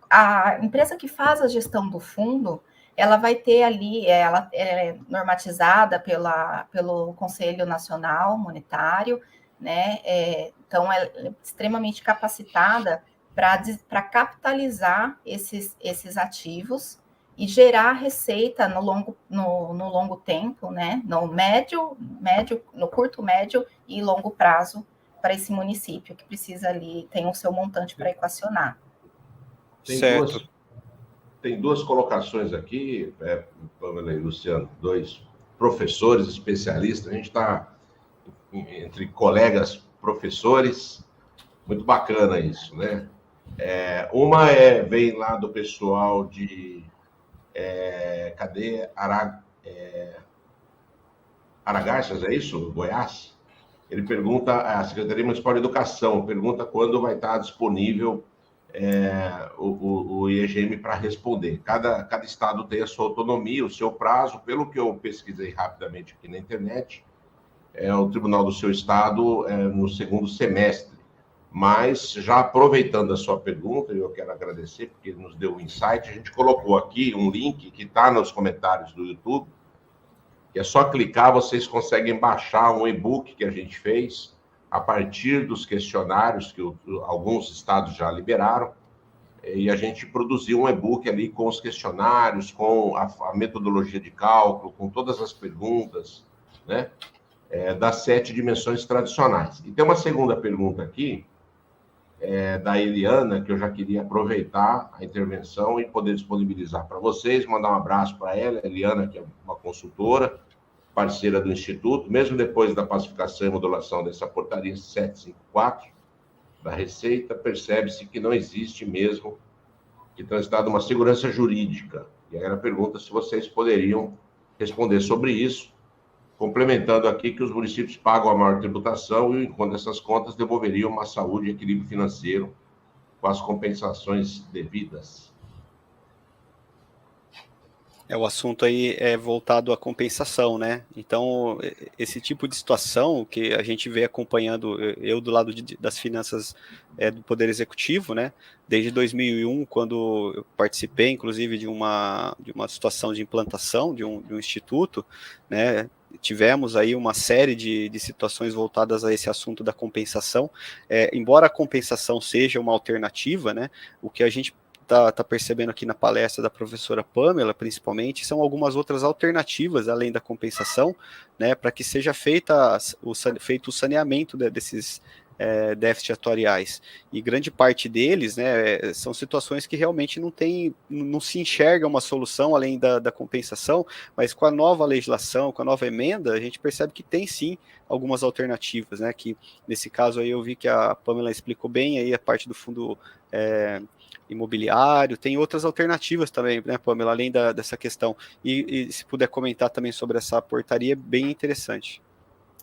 [SPEAKER 2] a empresa que faz a gestão do fundo, ela vai ter ali, ela é normatizada pelo Conselho Nacional Monetário, né? Então, ela é extremamente capacitada para capitalizar esses ativos e gerar receita no longo tempo, né? No curto, médio e longo prazo para esse município que precisa ali, tem o seu montante para equacionar.
[SPEAKER 1] Tem duas colocações aqui, Pamela e Luciano, dois professores especialistas. A gente está entre colegas professores, muito bacana isso, né? Uma vem lá do pessoal de Aragarças, é isso? Goiás? Ele pergunta, a Secretaria Municipal de Educação pergunta quando vai estar disponível o IEGM para responder. Cada estado tem a sua autonomia, o seu prazo. Pelo que eu pesquisei rapidamente aqui na internet, o tribunal do seu estado no segundo semestre. Mas, já aproveitando a sua pergunta, eu quero agradecer, porque ele nos deu um insight, a gente colocou aqui um link que está nos comentários do YouTube, que é só clicar, vocês conseguem baixar um e-book que a gente fez a partir dos questionários que alguns estados já liberaram, e a gente produziu um e-book ali com os questionários, com a metodologia de cálculo, com todas as perguntas, né, das 7 dimensões tradicionais. E tem uma segunda pergunta aqui, da Eliana, que eu já queria aproveitar a intervenção e poder disponibilizar para vocês, mandar um abraço para ela, Eliana, que é uma consultora, parceira do Instituto, mesmo depois da pacificação e modulação dessa portaria 754 da Receita, percebe-se que não existe mesmo que transitada uma segurança jurídica. E aí ela pergunta se vocês poderiam responder sobre isso, complementando aqui que os municípios pagam a maior tributação e, enquanto essas contas, devolveriam uma saúde e equilíbrio financeiro com as compensações devidas.
[SPEAKER 3] O assunto aí é voltado à compensação, né? Então, esse tipo de situação que a gente vem acompanhando, eu do lado das finanças do Poder Executivo, né? Desde 2001, quando eu participei, inclusive, de uma situação de implantação de um instituto, né? Tivemos aí uma série de situações voltadas a esse assunto da compensação. Embora a compensação seja uma alternativa, né? O que a gente está percebendo aqui na palestra da professora Pamela, principalmente, são algumas outras alternativas, além da compensação, né, para que seja feito o saneamento desses déficits atuariais. E grande parte deles, né, são situações que realmente não se enxerga uma solução além da compensação, mas com a nova legislação, com a nova emenda, a gente percebe que tem sim algumas alternativas, né, que nesse caso aí eu vi que a Pamela explicou bem aí a parte do fundo imobiliário, tem outras alternativas também, né, Pamela, além dessa questão. E se puder comentar também sobre essa portaria, bem interessante.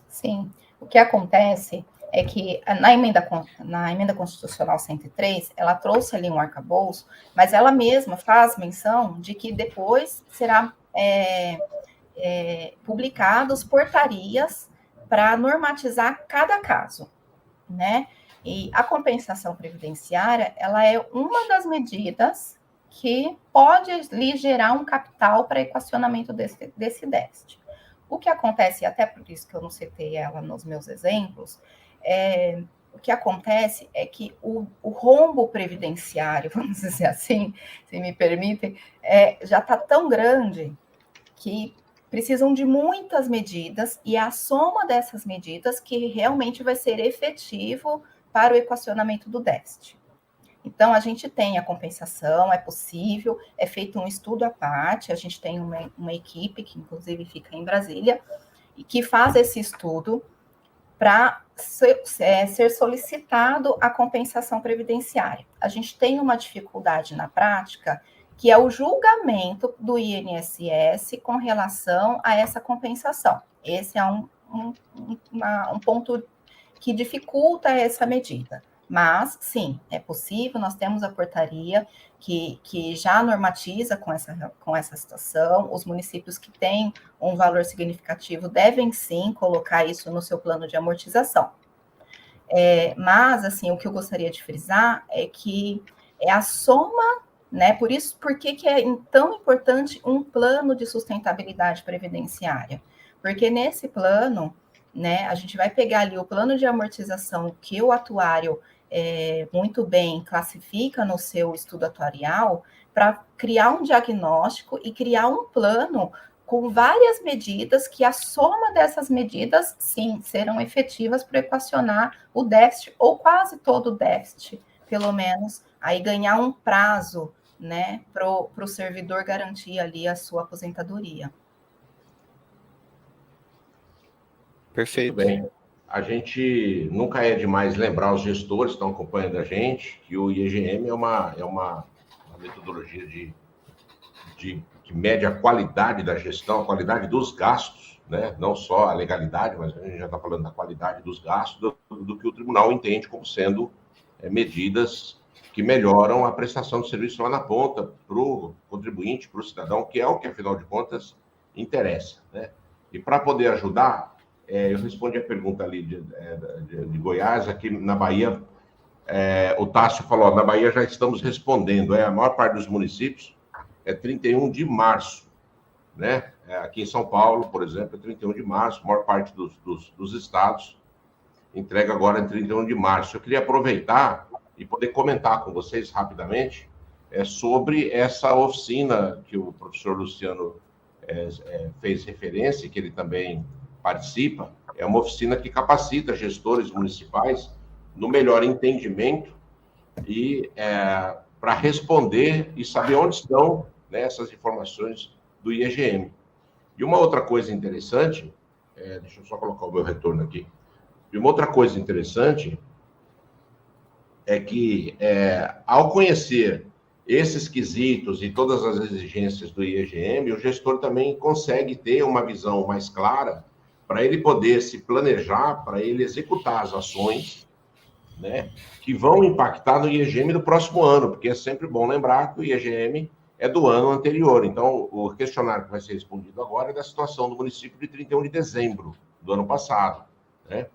[SPEAKER 2] Sim, o que acontece é que na emenda constitucional 103, ela trouxe ali um arcabouço, mas ela mesma faz menção de que depois será publicados portarias para normatizar cada caso, né? E a compensação previdenciária, ela é uma das medidas que pode lhe gerar um capital para equacionamento desse déficit. O que acontece, e até por isso que eu não citei ela nos meus exemplos, o que acontece é que o rombo previdenciário, vamos dizer assim, se me permitem, já está tão grande que precisam de muitas medidas, e a soma dessas medidas que realmente vai ser efetivo para o equacionamento do déficit. Então, a gente tem a compensação, é possível, é feito um estudo à parte, a gente tem uma equipe, que inclusive fica em Brasília, e que faz esse estudo para ser solicitado a compensação previdenciária. A gente tem uma dificuldade na prática, que é o julgamento do INSS com relação a essa compensação. Esse é um ponto que dificulta essa medida. Mas, sim, é possível, nós temos a portaria que já normatiza com essa situação, os municípios que têm um valor significativo devem, sim, colocar isso no seu plano de amortização. Mas, assim, o que eu gostaria de frisar é que é a soma né? Por isso, por que é tão importante um plano de sustentabilidade previdenciária? Porque nesse plano, né, a gente vai pegar ali o plano de amortização que o atuário muito bem classifica no seu estudo atuarial, para criar um diagnóstico e criar um plano com várias medidas, que a soma dessas medidas, sim, serão efetivas para equacionar o déficit, ou quase todo o déficit, pelo menos, aí ganhar um prazo, né, para o servidor garantir ali a sua aposentadoria.
[SPEAKER 3] Perfeito.
[SPEAKER 1] Muito bem. A gente nunca é demais lembrar os gestores que estão acompanhando a gente que o IEGM é uma metodologia que mede a qualidade da gestão, a qualidade dos gastos, né? Não só a legalidade, mas a gente já está falando da qualidade dos gastos, do que o tribunal entende como sendo medidas que melhoram a prestação de serviço lá na ponta para o contribuinte, para o cidadão, que é o que, afinal de contas, interessa, né? E para poder ajudar, eu respondi a pergunta ali de Goiás, aqui na Bahia, o Tássio falou, na Bahia já estamos respondendo, a maior parte dos municípios é 31 de março, né? Aqui em São Paulo, por exemplo, é 31 de março, a maior parte dos estados entrega agora em 31 de março. Eu queria aproveitar e poder comentar com vocês rapidamente sobre essa oficina que o professor Luciano fez referência, que ele também participa. É uma oficina que capacita gestores municipais no melhor entendimento e para responder e saber onde estão, né, essas informações do IEGM. E uma outra coisa interessante, deixa eu só colocar o meu retorno aqui. E uma outra coisa interessante é que, ao conhecer esses quesitos e todas as exigências do IEGM, o gestor também consegue ter uma visão mais clara para ele poder se planejar, para ele executar as ações, né, que vão impactar no IEGM do próximo ano, porque é sempre bom lembrar que o IEGM é do ano anterior. Então, o questionário que vai ser respondido agora é da situação do município de 31 de dezembro do ano passado, né?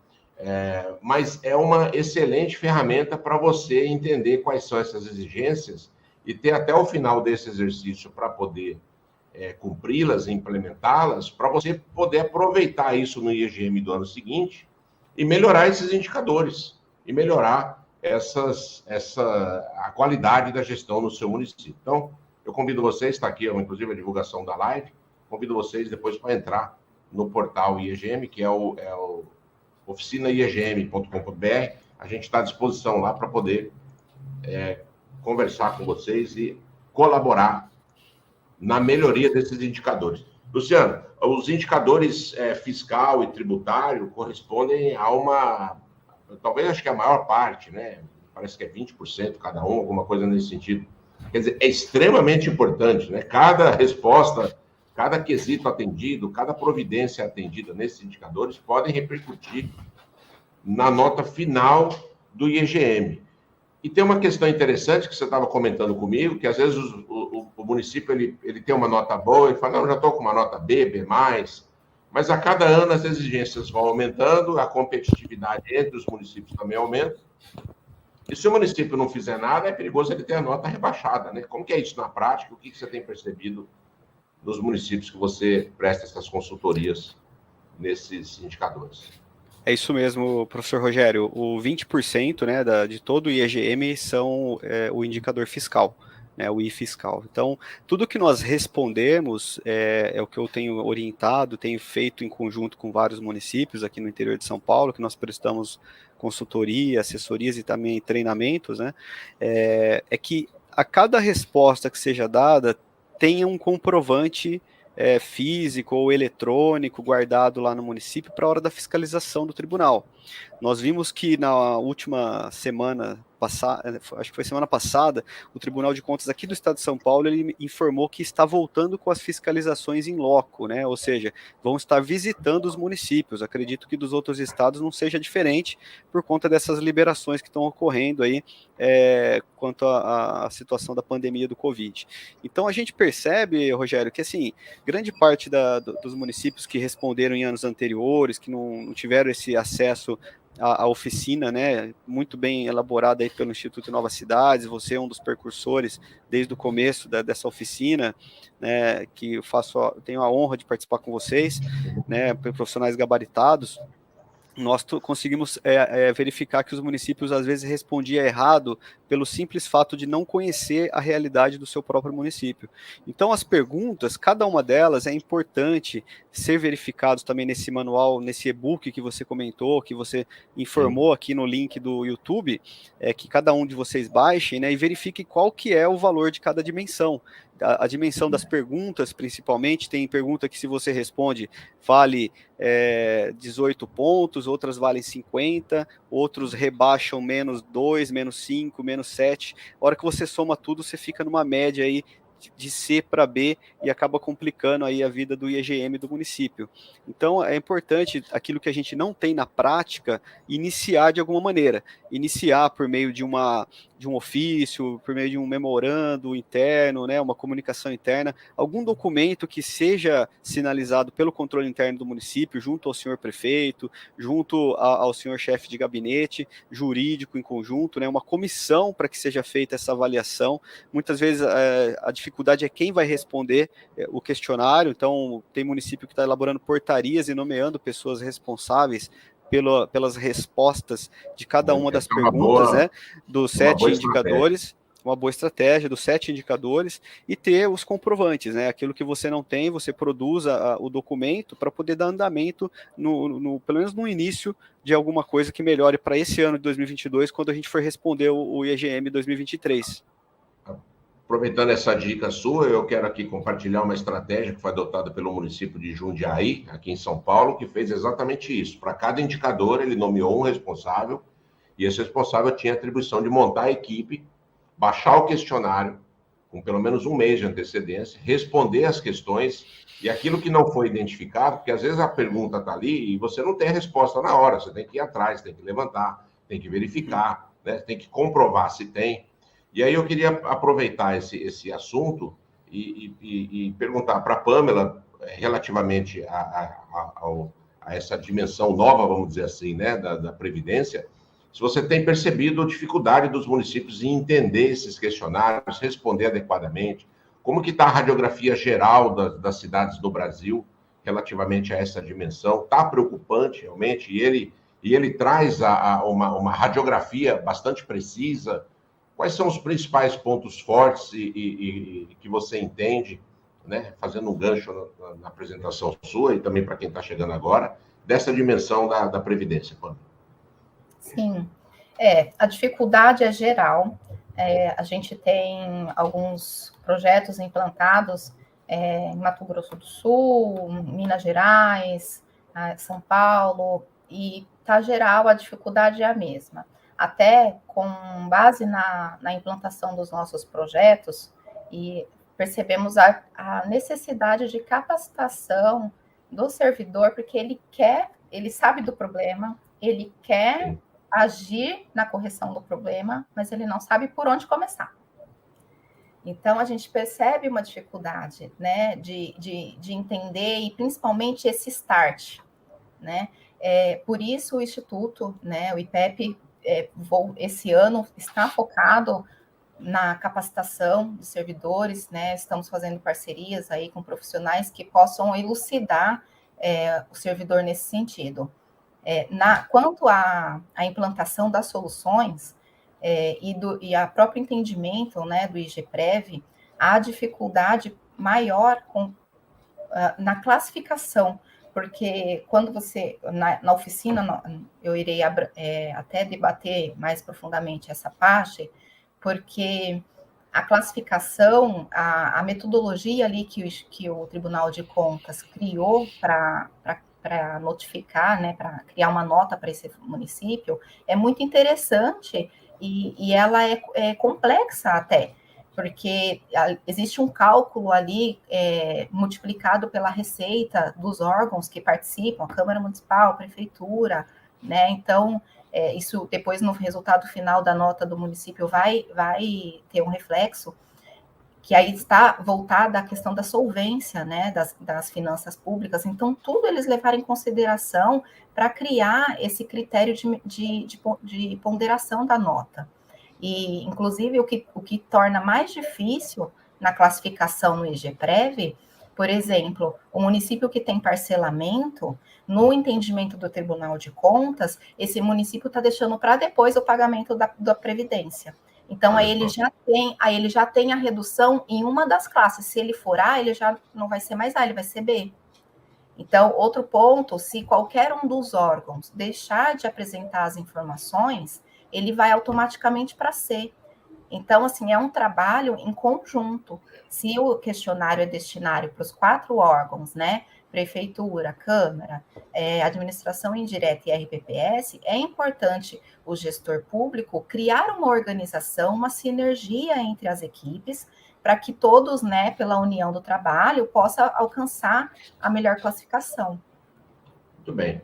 [SPEAKER 1] Mas é uma excelente ferramenta para você entender quais são essas exigências e ter até o final desse exercício para poder cumpri-las e implementá-las, para você poder aproveitar isso no IEGM do ano seguinte e melhorar esses indicadores e melhorar a qualidade da gestão no seu município. Então, eu convido vocês, está aqui, inclusive, a divulgação da live, convido vocês depois para entrar no portal IEGM, que é o oficinaiegm.com.br. A gente está à disposição lá para poder conversar com vocês e colaborar na melhoria desses indicadores. Luciano, os indicadores fiscal e tributário correspondem a talvez acho que a maior parte, né? Parece que é 20% cada um, alguma coisa nesse sentido. Quer dizer, é extremamente importante, né? Cada resposta, cada quesito atendido, cada providência atendida nesses indicadores podem repercutir na nota final do IEGM. E tem uma questão interessante que você estava comentando comigo, que às vezes o município ele tem uma nota boa, ele fala, não, já estou com uma nota B, B+, mas a cada ano as exigências vão aumentando, a competitividade entre os municípios também aumenta, e se o município não fizer nada, é perigoso ele ter a nota rebaixada, né? Como que é isso na prática? O que você tem percebido nos municípios que você presta essas consultorias nesses indicadores?
[SPEAKER 3] É isso mesmo, professor Rogério. O 20%, né, de todo o IEGM são o indicador fiscal, né, o I-fiscal. Então, tudo que nós respondemos é o que eu tenho orientado, tenho feito em conjunto com vários municípios aqui no interior de São Paulo, que nós prestamos consultoria, assessorias e também treinamentos, né, é que a cada resposta que seja dada tenha um comprovante físico ou eletrônico guardado lá no município para a hora da fiscalização do tribunal. Nós vimos que na última semana passada, acho que foi semana passada, o Tribunal de Contas aqui do Estado de São Paulo, ele informou que está voltando com as fiscalizações em loco, né? Ou seja, vão estar visitando os municípios. Acredito que dos outros estados não seja diferente por conta dessas liberações que estão ocorrendo aí quanto à situação da pandemia do Covid. Então a gente percebe, Rogério, que assim, grande parte dos municípios que responderam em anos anteriores, que não tiveram esse acesso a oficina, né, muito bem elaborada aí pelo Instituto Novas Cidades. Você é um dos precursores desde o começo dessa oficina, né, que eu tenho a honra de participar com vocês, né, profissionais gabaritados. Nós conseguimos verificar que os municípios às vezes respondiam errado pelo simples fato de não conhecer a realidade do seu próprio município. Então as perguntas, cada uma delas é importante ser verificados também nesse manual, nesse e-book que você comentou, que você informou aqui no link do YouTube, que cada um de vocês baixem, né, e verifique qual que é o valor de cada dimensão. A dimensão das perguntas, principalmente, tem pergunta que se você responde, vale 18 pontos, outras valem 50, outros rebaixam menos 2, menos 5, menos 7. A hora que você soma tudo, você fica numa média aí de C para B e acaba complicando aí a vida do IEGM do município. Então, é importante, aquilo que a gente não tem na prática, iniciar de alguma maneira. Iniciar por meio de um ofício, por meio de um memorando interno, né, uma comunicação interna, algum documento que seja sinalizado pelo controle interno do município, junto ao senhor prefeito, junto ao senhor chefe de gabinete, jurídico em conjunto, né, uma comissão para que seja feita essa avaliação. Muitas vezes a dificuldade é quem vai responder o questionário. Então tem município que está elaborando portarias e nomeando pessoas responsáveis pelas respostas de cada uma das perguntas, né, dos 7 indicadores, uma boa estratégia dos 7 indicadores, e ter os comprovantes, né, aquilo que você não tem, você produz o documento para poder dar andamento, pelo menos no início, de alguma coisa que melhore para esse ano de 2022, quando a gente for responder o IEGM 2023.
[SPEAKER 1] Aproveitando essa dica sua, eu quero aqui compartilhar uma estratégia que foi adotada pelo município de Jundiaí, aqui em São Paulo, que fez exatamente isso. Para cada indicador, ele nomeou um responsável, e esse responsável tinha a atribuição de montar a equipe, baixar o questionário, com pelo menos um mês de antecedência, responder as questões, e aquilo que não foi identificado, porque às vezes a pergunta está ali e você não tem a resposta na hora, você tem que ir atrás, tem que levantar, tem que verificar, né? Tem que comprovar se tem. E aí eu queria aproveitar esse assunto e perguntar para a Pâmela, relativamente a essa dimensão nova, vamos dizer assim, né, da Previdência, se você tem percebido a dificuldade dos municípios em entender esses questionários, responder adequadamente, como que está a radiografia geral das cidades do Brasil relativamente a essa dimensão. Está preocupante, realmente, e ele traz uma radiografia bastante precisa. Quais são os principais pontos fortes e que você entende, né, fazendo um gancho na apresentação sua e também para quem está chegando agora, dessa dimensão da Previdência, Pâmela?
[SPEAKER 2] Sim, a dificuldade é geral. A gente tem alguns projetos implantados em Mato Grosso do Sul, Minas Gerais, São Paulo, e tá geral, a dificuldade é a mesma. Até com base na implantação dos nossos projetos, e percebemos a necessidade de capacitação do servidor, porque ele sabe do problema, ele quer agir na correção do problema, mas ele não sabe por onde começar. Então, a gente percebe uma dificuldade, né, de entender, e principalmente esse start, né? Por isso o Instituto, né, o IPEP, esse ano está focado na capacitação dos servidores, né? Estamos fazendo parcerias aí com profissionais que possam elucidar o servidor nesse sentido. Quanto à implantação das soluções e a próprio entendimento, né, do IGPREV, há dificuldade maior na classificação, porque quando você, na oficina, eu irei até debater mais profundamente essa parte, porque a classificação, a metodologia ali que o Tribunal de Contas criou para notificar, né, para criar uma nota para esse município, é muito interessante e ela é complexa até, porque existe um cálculo ali multiplicado pela receita dos órgãos que participam, a Câmara Municipal, a Prefeitura, né? Então, isso depois no resultado final da nota do município vai ter um reflexo. que aí está voltada à questão da solvência, né, das finanças públicas. Então, tudo eles levaram em consideração para criar esse critério de ponderação da nota. E, inclusive, o que torna mais difícil na classificação no IGPREV, por exemplo, o município que tem parcelamento, no entendimento do Tribunal de Contas, esse município está deixando para depois o pagamento da Previdência. Então, aí ele já tem a redução em uma das classes. Se ele for A, ele já não vai ser mais A, ele vai ser B. Então, outro ponto, se qualquer um dos órgãos deixar de apresentar as informações, ele vai automaticamente para C. Então, assim, é um trabalho em conjunto. Se o questionário é destinário para os 4 órgãos, né? Prefeitura, Câmara, Administração Indireta e RPPS, é importante o gestor público criar uma organização, uma sinergia entre as equipes, para que todos, né, pela união do trabalho, possa alcançar a melhor classificação.
[SPEAKER 1] Muito bem.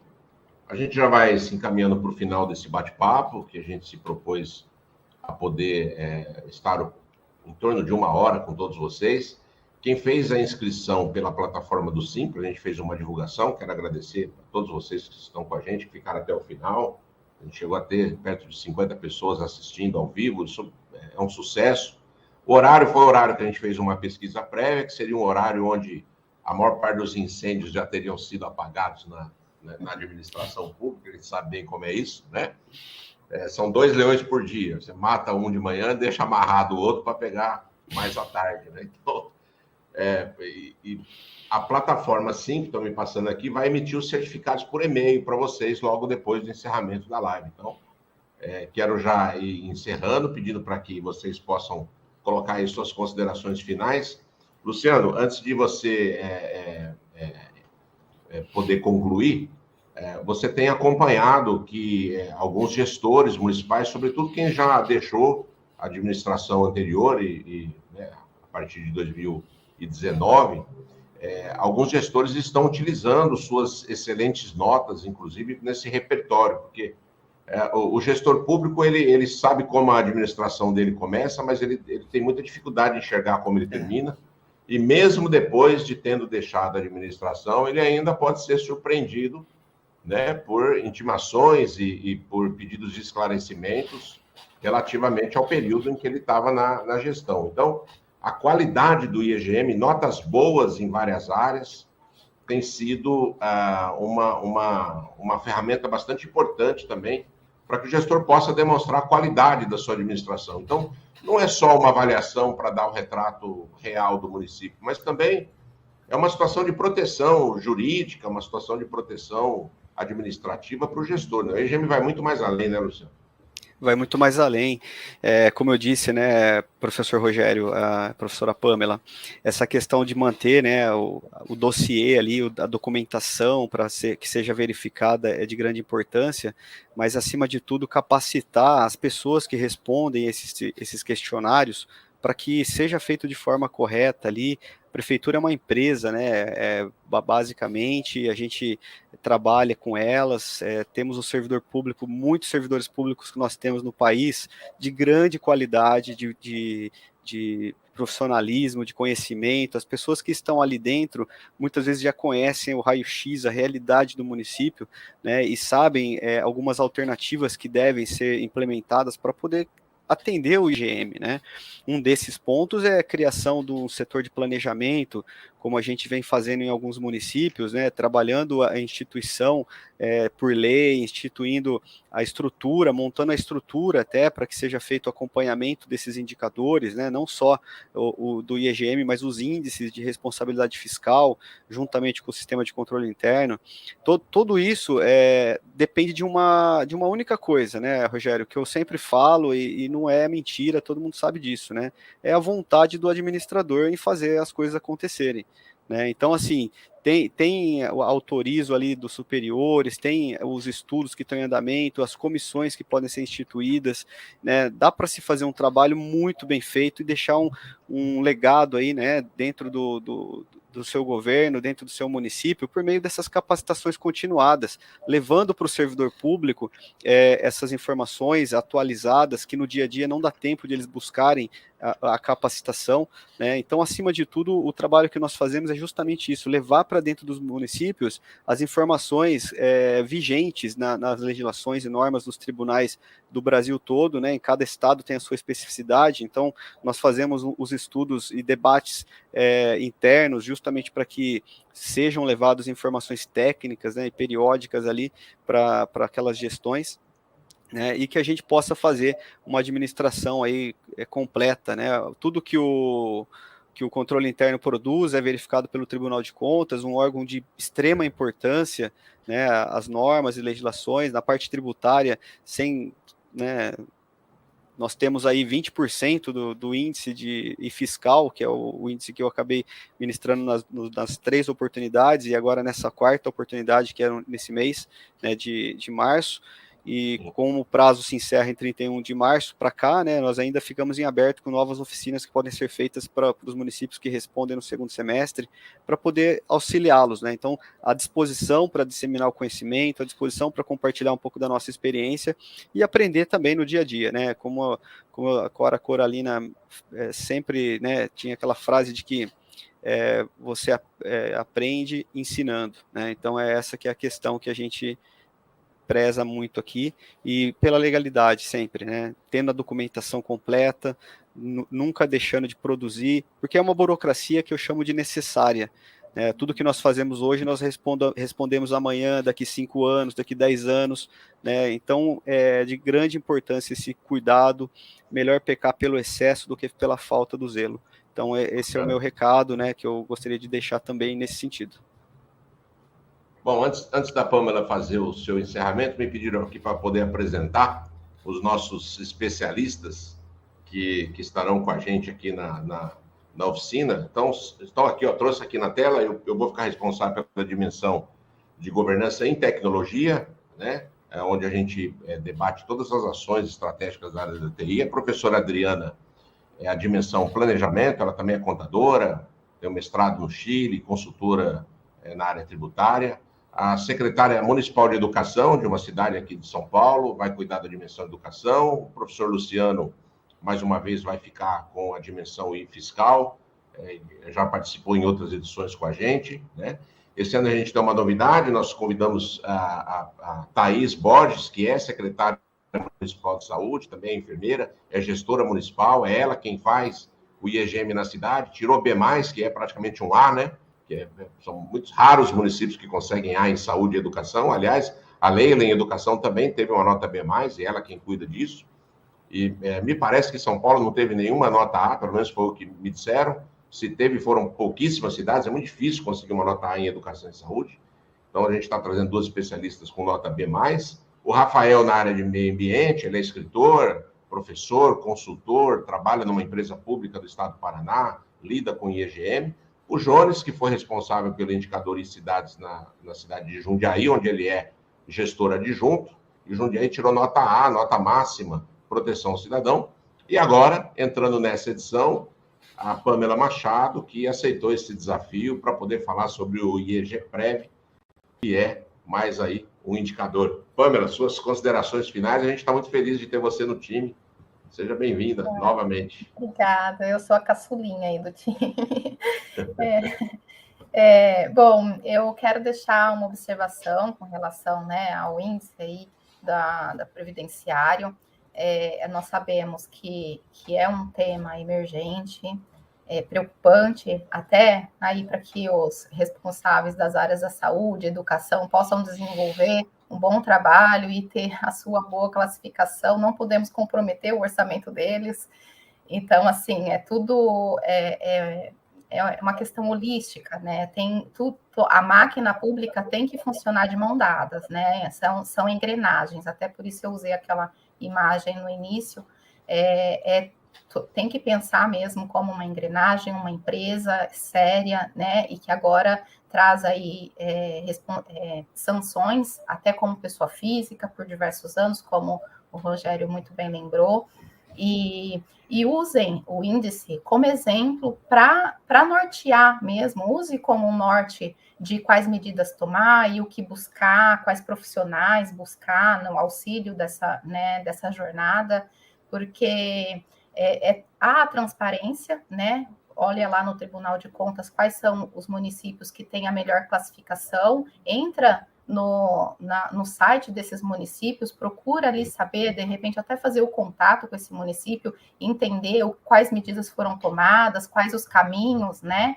[SPEAKER 1] A gente já vai se encaminhando para o final desse bate-papo, que a gente se propôs a poder estar em torno de 1 hora com todos vocês. Quem fez a inscrição pela plataforma do Simples, a gente fez uma divulgação, quero agradecer a todos vocês que estão com a gente, que ficaram até o final. A gente chegou a ter perto de 50 pessoas assistindo ao vivo, isso é um sucesso. O horário foi o horário que a gente fez uma pesquisa prévia, que seria um horário onde a maior parte dos incêndios já teriam sido apagados na administração pública, eles sabem bem como é isso, né? São 2 leões por dia, você mata um de manhã, deixa amarrado o outro para pegar mais à tarde, né? Então, e a plataforma Sim, que estão me passando aqui, vai emitir os certificados por e-mail para vocês logo depois do encerramento da live. Então, quero já ir encerrando, pedindo para que vocês possam colocar aí suas considerações finais. Luciano, antes de você poder concluir, você tem acompanhado que alguns gestores municipais, sobretudo quem já deixou a administração anterior né, a partir de 2019, alguns gestores estão utilizando suas excelentes notas, inclusive nesse repertório, porque o gestor público, ele sabe como a administração dele começa, mas ele tem muita dificuldade de enxergar como ele termina, e mesmo depois de tendo deixado a administração, ele ainda pode ser surpreendido, né, por intimações e por pedidos de esclarecimentos relativamente ao período em que ele estava na gestão. Então, a qualidade do IEGM, notas boas em várias áreas, tem sido uma ferramenta bastante importante também para que o gestor possa demonstrar a qualidade da sua administração. Então, não é só uma avaliação para dar o retrato real do município, mas também é uma situação de proteção jurídica, uma situação de proteção administrativa para o gestor. Né? O IEGM vai muito mais além, né, Luciano?
[SPEAKER 3] Vai muito mais além. Como eu disse, né, professor Rogério, a professora Pamela, essa questão de manter, né, o dossiê ali, a documentação para que seja verificada é de grande importância, mas, acima de tudo, capacitar as pessoas que respondem esses questionários para que seja feito de forma correta ali. A prefeitura é uma empresa, né, basicamente, a gente trabalha com elas, temos um servidor público, muitos servidores públicos que nós temos no país, de grande qualidade, de profissionalismo, de conhecimento. As pessoas que estão ali dentro, muitas vezes já conhecem o raio-x, a realidade do município, né, e sabem algumas alternativas que devem ser implementadas para poder atender o IGM, né? Um desses pontos é a criação do setor de planejamento, como a gente vem fazendo em alguns municípios, né? Trabalhando a instituição por lei, instituindo a estrutura, montando a estrutura até para que seja feito o acompanhamento desses indicadores, né? Não só o do IEGM, mas os índices de responsabilidade fiscal, juntamente com o sistema de controle interno. Tudo isso depende de uma única coisa, né, Rogério, que eu sempre falo e não é mentira, todo mundo sabe disso, né? É a vontade do administrador em fazer as coisas acontecerem, né? Então, assim, tem autorizo ali dos superiores, tem os estudos que estão em andamento, as comissões que podem ser instituídas, né? Dá para se fazer um trabalho muito bem feito e deixar um legado aí, né, dentro do seu governo, dentro do seu município, por meio dessas capacitações continuadas, levando para o servidor público essas informações atualizadas, que no dia a dia não dá tempo de eles buscarem a capacitação, né? Então, acima de tudo, o trabalho que nós fazemos é justamente isso, levar para dentro dos municípios as informações vigentes nas legislações e normas dos tribunais do Brasil todo, né? Em cada estado tem a sua especificidade, então nós fazemos os estudos e debates internos justamente para que sejam levadas informações técnicas, né, e periódicas ali para aquelas gestões, né, e que a gente possa fazer uma administração aí completa, né? Tudo que o controle interno produz é verificado pelo Tribunal de Contas, um órgão de extrema importância, né? As normas e legislações, na parte tributária, né, nós temos aí 20% do índice e fiscal, que é o índice que eu acabei ministrando nas 3 oportunidades, e agora nessa 4ª oportunidade, que é nesse mês, né, de março, e como o prazo se encerra em 31 de março para cá, né, nós ainda ficamos em aberto com novas oficinas que podem ser feitas para os municípios que respondem no 2º semestre, para poder auxiliá-los, né? Então, à disposição para disseminar o conhecimento, à disposição para compartilhar um pouco da nossa experiência e aprender também no dia a dia, né? Como a Cora Coralina sempre, né, tinha aquela frase de que você aprende ensinando, né? Então, essa que é a questão que a gente preza muito aqui, e pela legalidade sempre, né? Tendo a documentação completa, nunca deixando de produzir, porque é uma burocracia que eu chamo de necessária. Tudo que nós fazemos hoje, nós respondemos amanhã, daqui 5 anos, daqui 10 anos, né? Então, é de grande importância esse cuidado, melhor pecar pelo excesso do que pela falta do zelo. Então, esse é o meu recado, né, que eu gostaria de deixar também nesse sentido.
[SPEAKER 1] Bom, antes da Pâmela fazer o seu encerramento, me pediram aqui para poder apresentar os nossos especialistas que estarão com a gente aqui na oficina. Então, estão aqui, trouxe aqui na tela, eu vou ficar responsável pela dimensão de governança em tecnologia, né? Onde a gente debate todas as ações estratégicas da área da TI. A professora Adriana é a dimensão planejamento, ela também é contadora, tem um mestrado no Chile, consultora na área tributária. A secretária municipal de educação de uma cidade aqui de São Paulo vai cuidar da dimensão educação. O professor Luciano, mais uma vez, vai ficar com a dimensão fiscal. Já participou em outras edições com a gente, né? Esse ano a gente tem uma novidade, nós convidamos a Thaís Borges, que é secretária municipal de saúde, também é enfermeira, é gestora municipal, é ela quem faz o IEGM na cidade, tirou B+, que é praticamente um A, né? São muitos raros municípios que conseguem A em saúde e educação. Aliás, a Leila em educação também teve uma nota B+, e ela quem cuida disso. E me parece que São Paulo não teve nenhuma nota A, pelo menos foi o que me disseram. Se teve, foram pouquíssimas cidades, é muito difícil conseguir uma nota A em educação e saúde. Então, a gente está trazendo 2 especialistas com nota B+. O Rafael, na área de meio ambiente, ele é escritor, professor, consultor, trabalha numa empresa pública do estado do Paraná, lida com IEGM. O Jones, que foi responsável pelo indicador em cidades na cidade de Jundiaí, onde ele é gestor adjunto, e Jundiaí tirou nota A, nota máxima, proteção ao cidadão. E agora, entrando nessa edição, a Pâmela Machado, que aceitou esse desafio para poder falar sobre o IEGPREV, que é mais aí um indicador. Pâmela, suas considerações finais, a gente está muito feliz de ter você no time. Seja bem-vinda novamente.
[SPEAKER 2] Obrigada, eu sou a caçulinha aí do time. Bom, eu quero deixar uma observação com relação, né, ao índice aí da Previdenciário. Nós sabemos que é um tema emergente, preocupante, até aí para que os responsáveis das áreas da saúde, educação, possam desenvolver um bom trabalho e ter a sua boa classificação. Não podemos comprometer o orçamento deles. Então, assim, é uma questão holística, né? A máquina pública tem que funcionar de mão dadas, né? São engrenagens, até por isso eu usei aquela imagem no início. Tem que pensar mesmo como uma engrenagem, uma empresa séria, né? E que agora traz aí sanções, até como pessoa física, por diversos anos, como o Rogério muito bem lembrou. E usem o índice como exemplo para nortear mesmo, use como um norte de quais medidas tomar e o que buscar, quais profissionais buscar no auxílio dessa jornada, porque há a transparência, né? Olha lá no Tribunal de Contas quais são os municípios que têm a melhor classificação, entra no site desses municípios, procura ali saber, de repente até fazer o contato com esse município, entender quais medidas foram tomadas, quais os caminhos, né?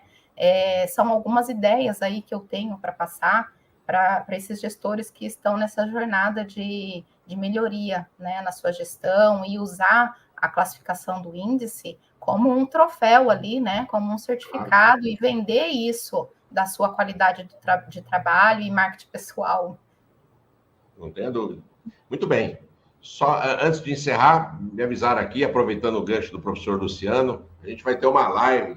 [SPEAKER 2] São algumas ideias aí que eu tenho para passar para esses gestores que estão nessa jornada de melhoria, né, na sua gestão, e usar a classificação do índice como um troféu ali, né, como um certificado, e vender isso da sua qualidade de trabalho e marketing pessoal.
[SPEAKER 1] Não tenho dúvida. Muito bem. Só antes de encerrar, me avisaram aqui, aproveitando o gancho do professor Luciano, a gente vai ter uma live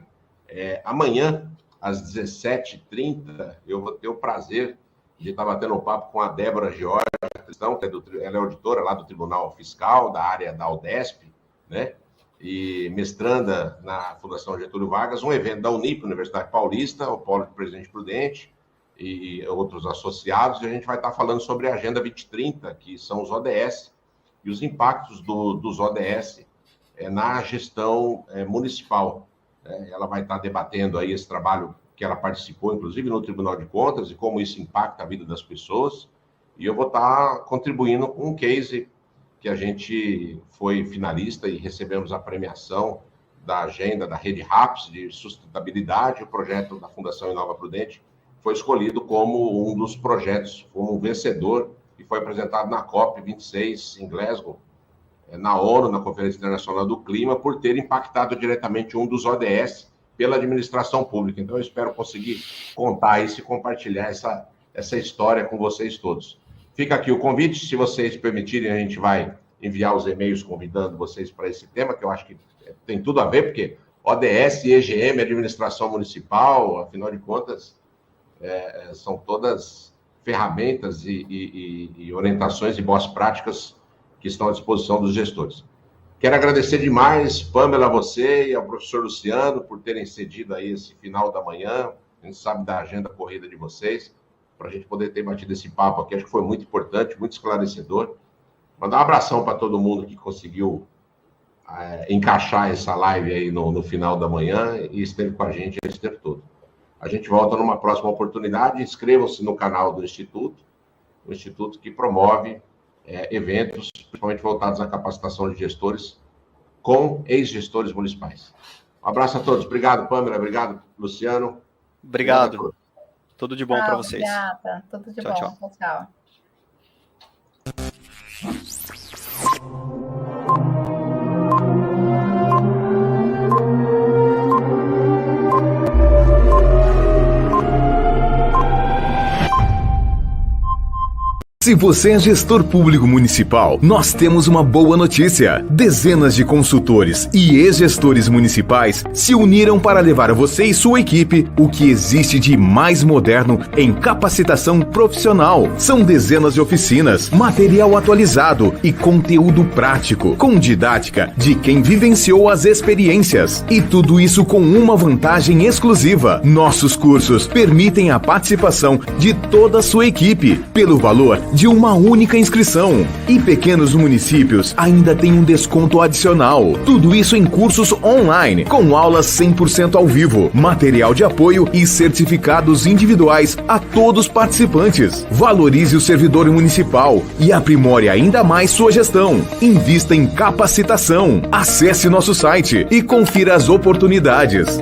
[SPEAKER 1] amanhã, às 17h30. Eu vou ter o prazer de estar batendo um papo com a Débora George, ela é auditora lá do Tribunal Fiscal, da área da UDESP, né? E mestranda na Fundação Getúlio Vargas, um evento da Unip, Universidade Paulista, o Polo de Presidente Prudente e outros associados, e a gente vai estar falando sobre a Agenda 2030, que são os ODS, e os impactos dos ODS na gestão municipal. Ela vai estar debatendo aí esse trabalho que ela participou, inclusive, no Tribunal de Contas, e como isso impacta a vida das pessoas, e eu vou estar contribuindo com um case que a gente foi finalista e recebemos a premiação da agenda da Rede RAPS de sustentabilidade. O projeto da Fundação Inova Prudente foi escolhido como um dos projetos, como um vencedor, e foi apresentado na COP26 em Glasgow, na ONU, na Conferência Internacional do Clima, por ter impactado diretamente um dos ODS pela administração pública. Então, eu espero conseguir contar isso e compartilhar essa história com vocês todos. Fica aqui o convite, se vocês permitirem, a gente vai enviar os e-mails convidando vocês para esse tema, que eu acho que tem tudo a ver, porque ODS e EGM, administração municipal, afinal de contas, são todas ferramentas e orientações e boas práticas que estão à disposição dos gestores. Quero agradecer demais, Pamela, a você e ao professor Luciano por terem cedido aí esse final da manhã. A gente sabe da agenda corrida de vocês, para a gente poder ter batido esse papo aqui. Acho que foi muito importante, muito esclarecedor. Mandar um abração para todo mundo que conseguiu encaixar essa live aí no final da manhã e esteve com a gente esse tempo todo. A gente volta numa próxima oportunidade. Inscrevam-se no canal do Instituto, o Instituto que promove eventos, principalmente voltados à capacitação de gestores com ex-gestores municipais. Um abraço a todos. Obrigado, Pamela. Obrigado, Luciano.
[SPEAKER 3] Obrigado. Tudo de bom para vocês.
[SPEAKER 2] Obrigada. Tudo de bom.
[SPEAKER 3] Tchau.
[SPEAKER 2] Tchau.
[SPEAKER 4] Se você é gestor público municipal, nós temos uma boa notícia. Dezenas de consultores e ex-gestores municipais se uniram para levar a você e sua equipe o que existe de mais moderno em capacitação profissional. São dezenas de oficinas, material atualizado e conteúdo prático, com didática de quem vivenciou as experiências. E tudo isso com uma vantagem exclusiva. Nossos cursos permitem a participação de toda a sua equipe, pelo valor de uma única inscrição. E pequenos municípios ainda têm um desconto adicional. Tudo isso em cursos online, com aulas 100% ao vivo, material de apoio e certificados individuais a todos os participantes. Valorize o servidor municipal e aprimore ainda mais sua gestão. Invista em capacitação. Acesse nosso site e confira as oportunidades.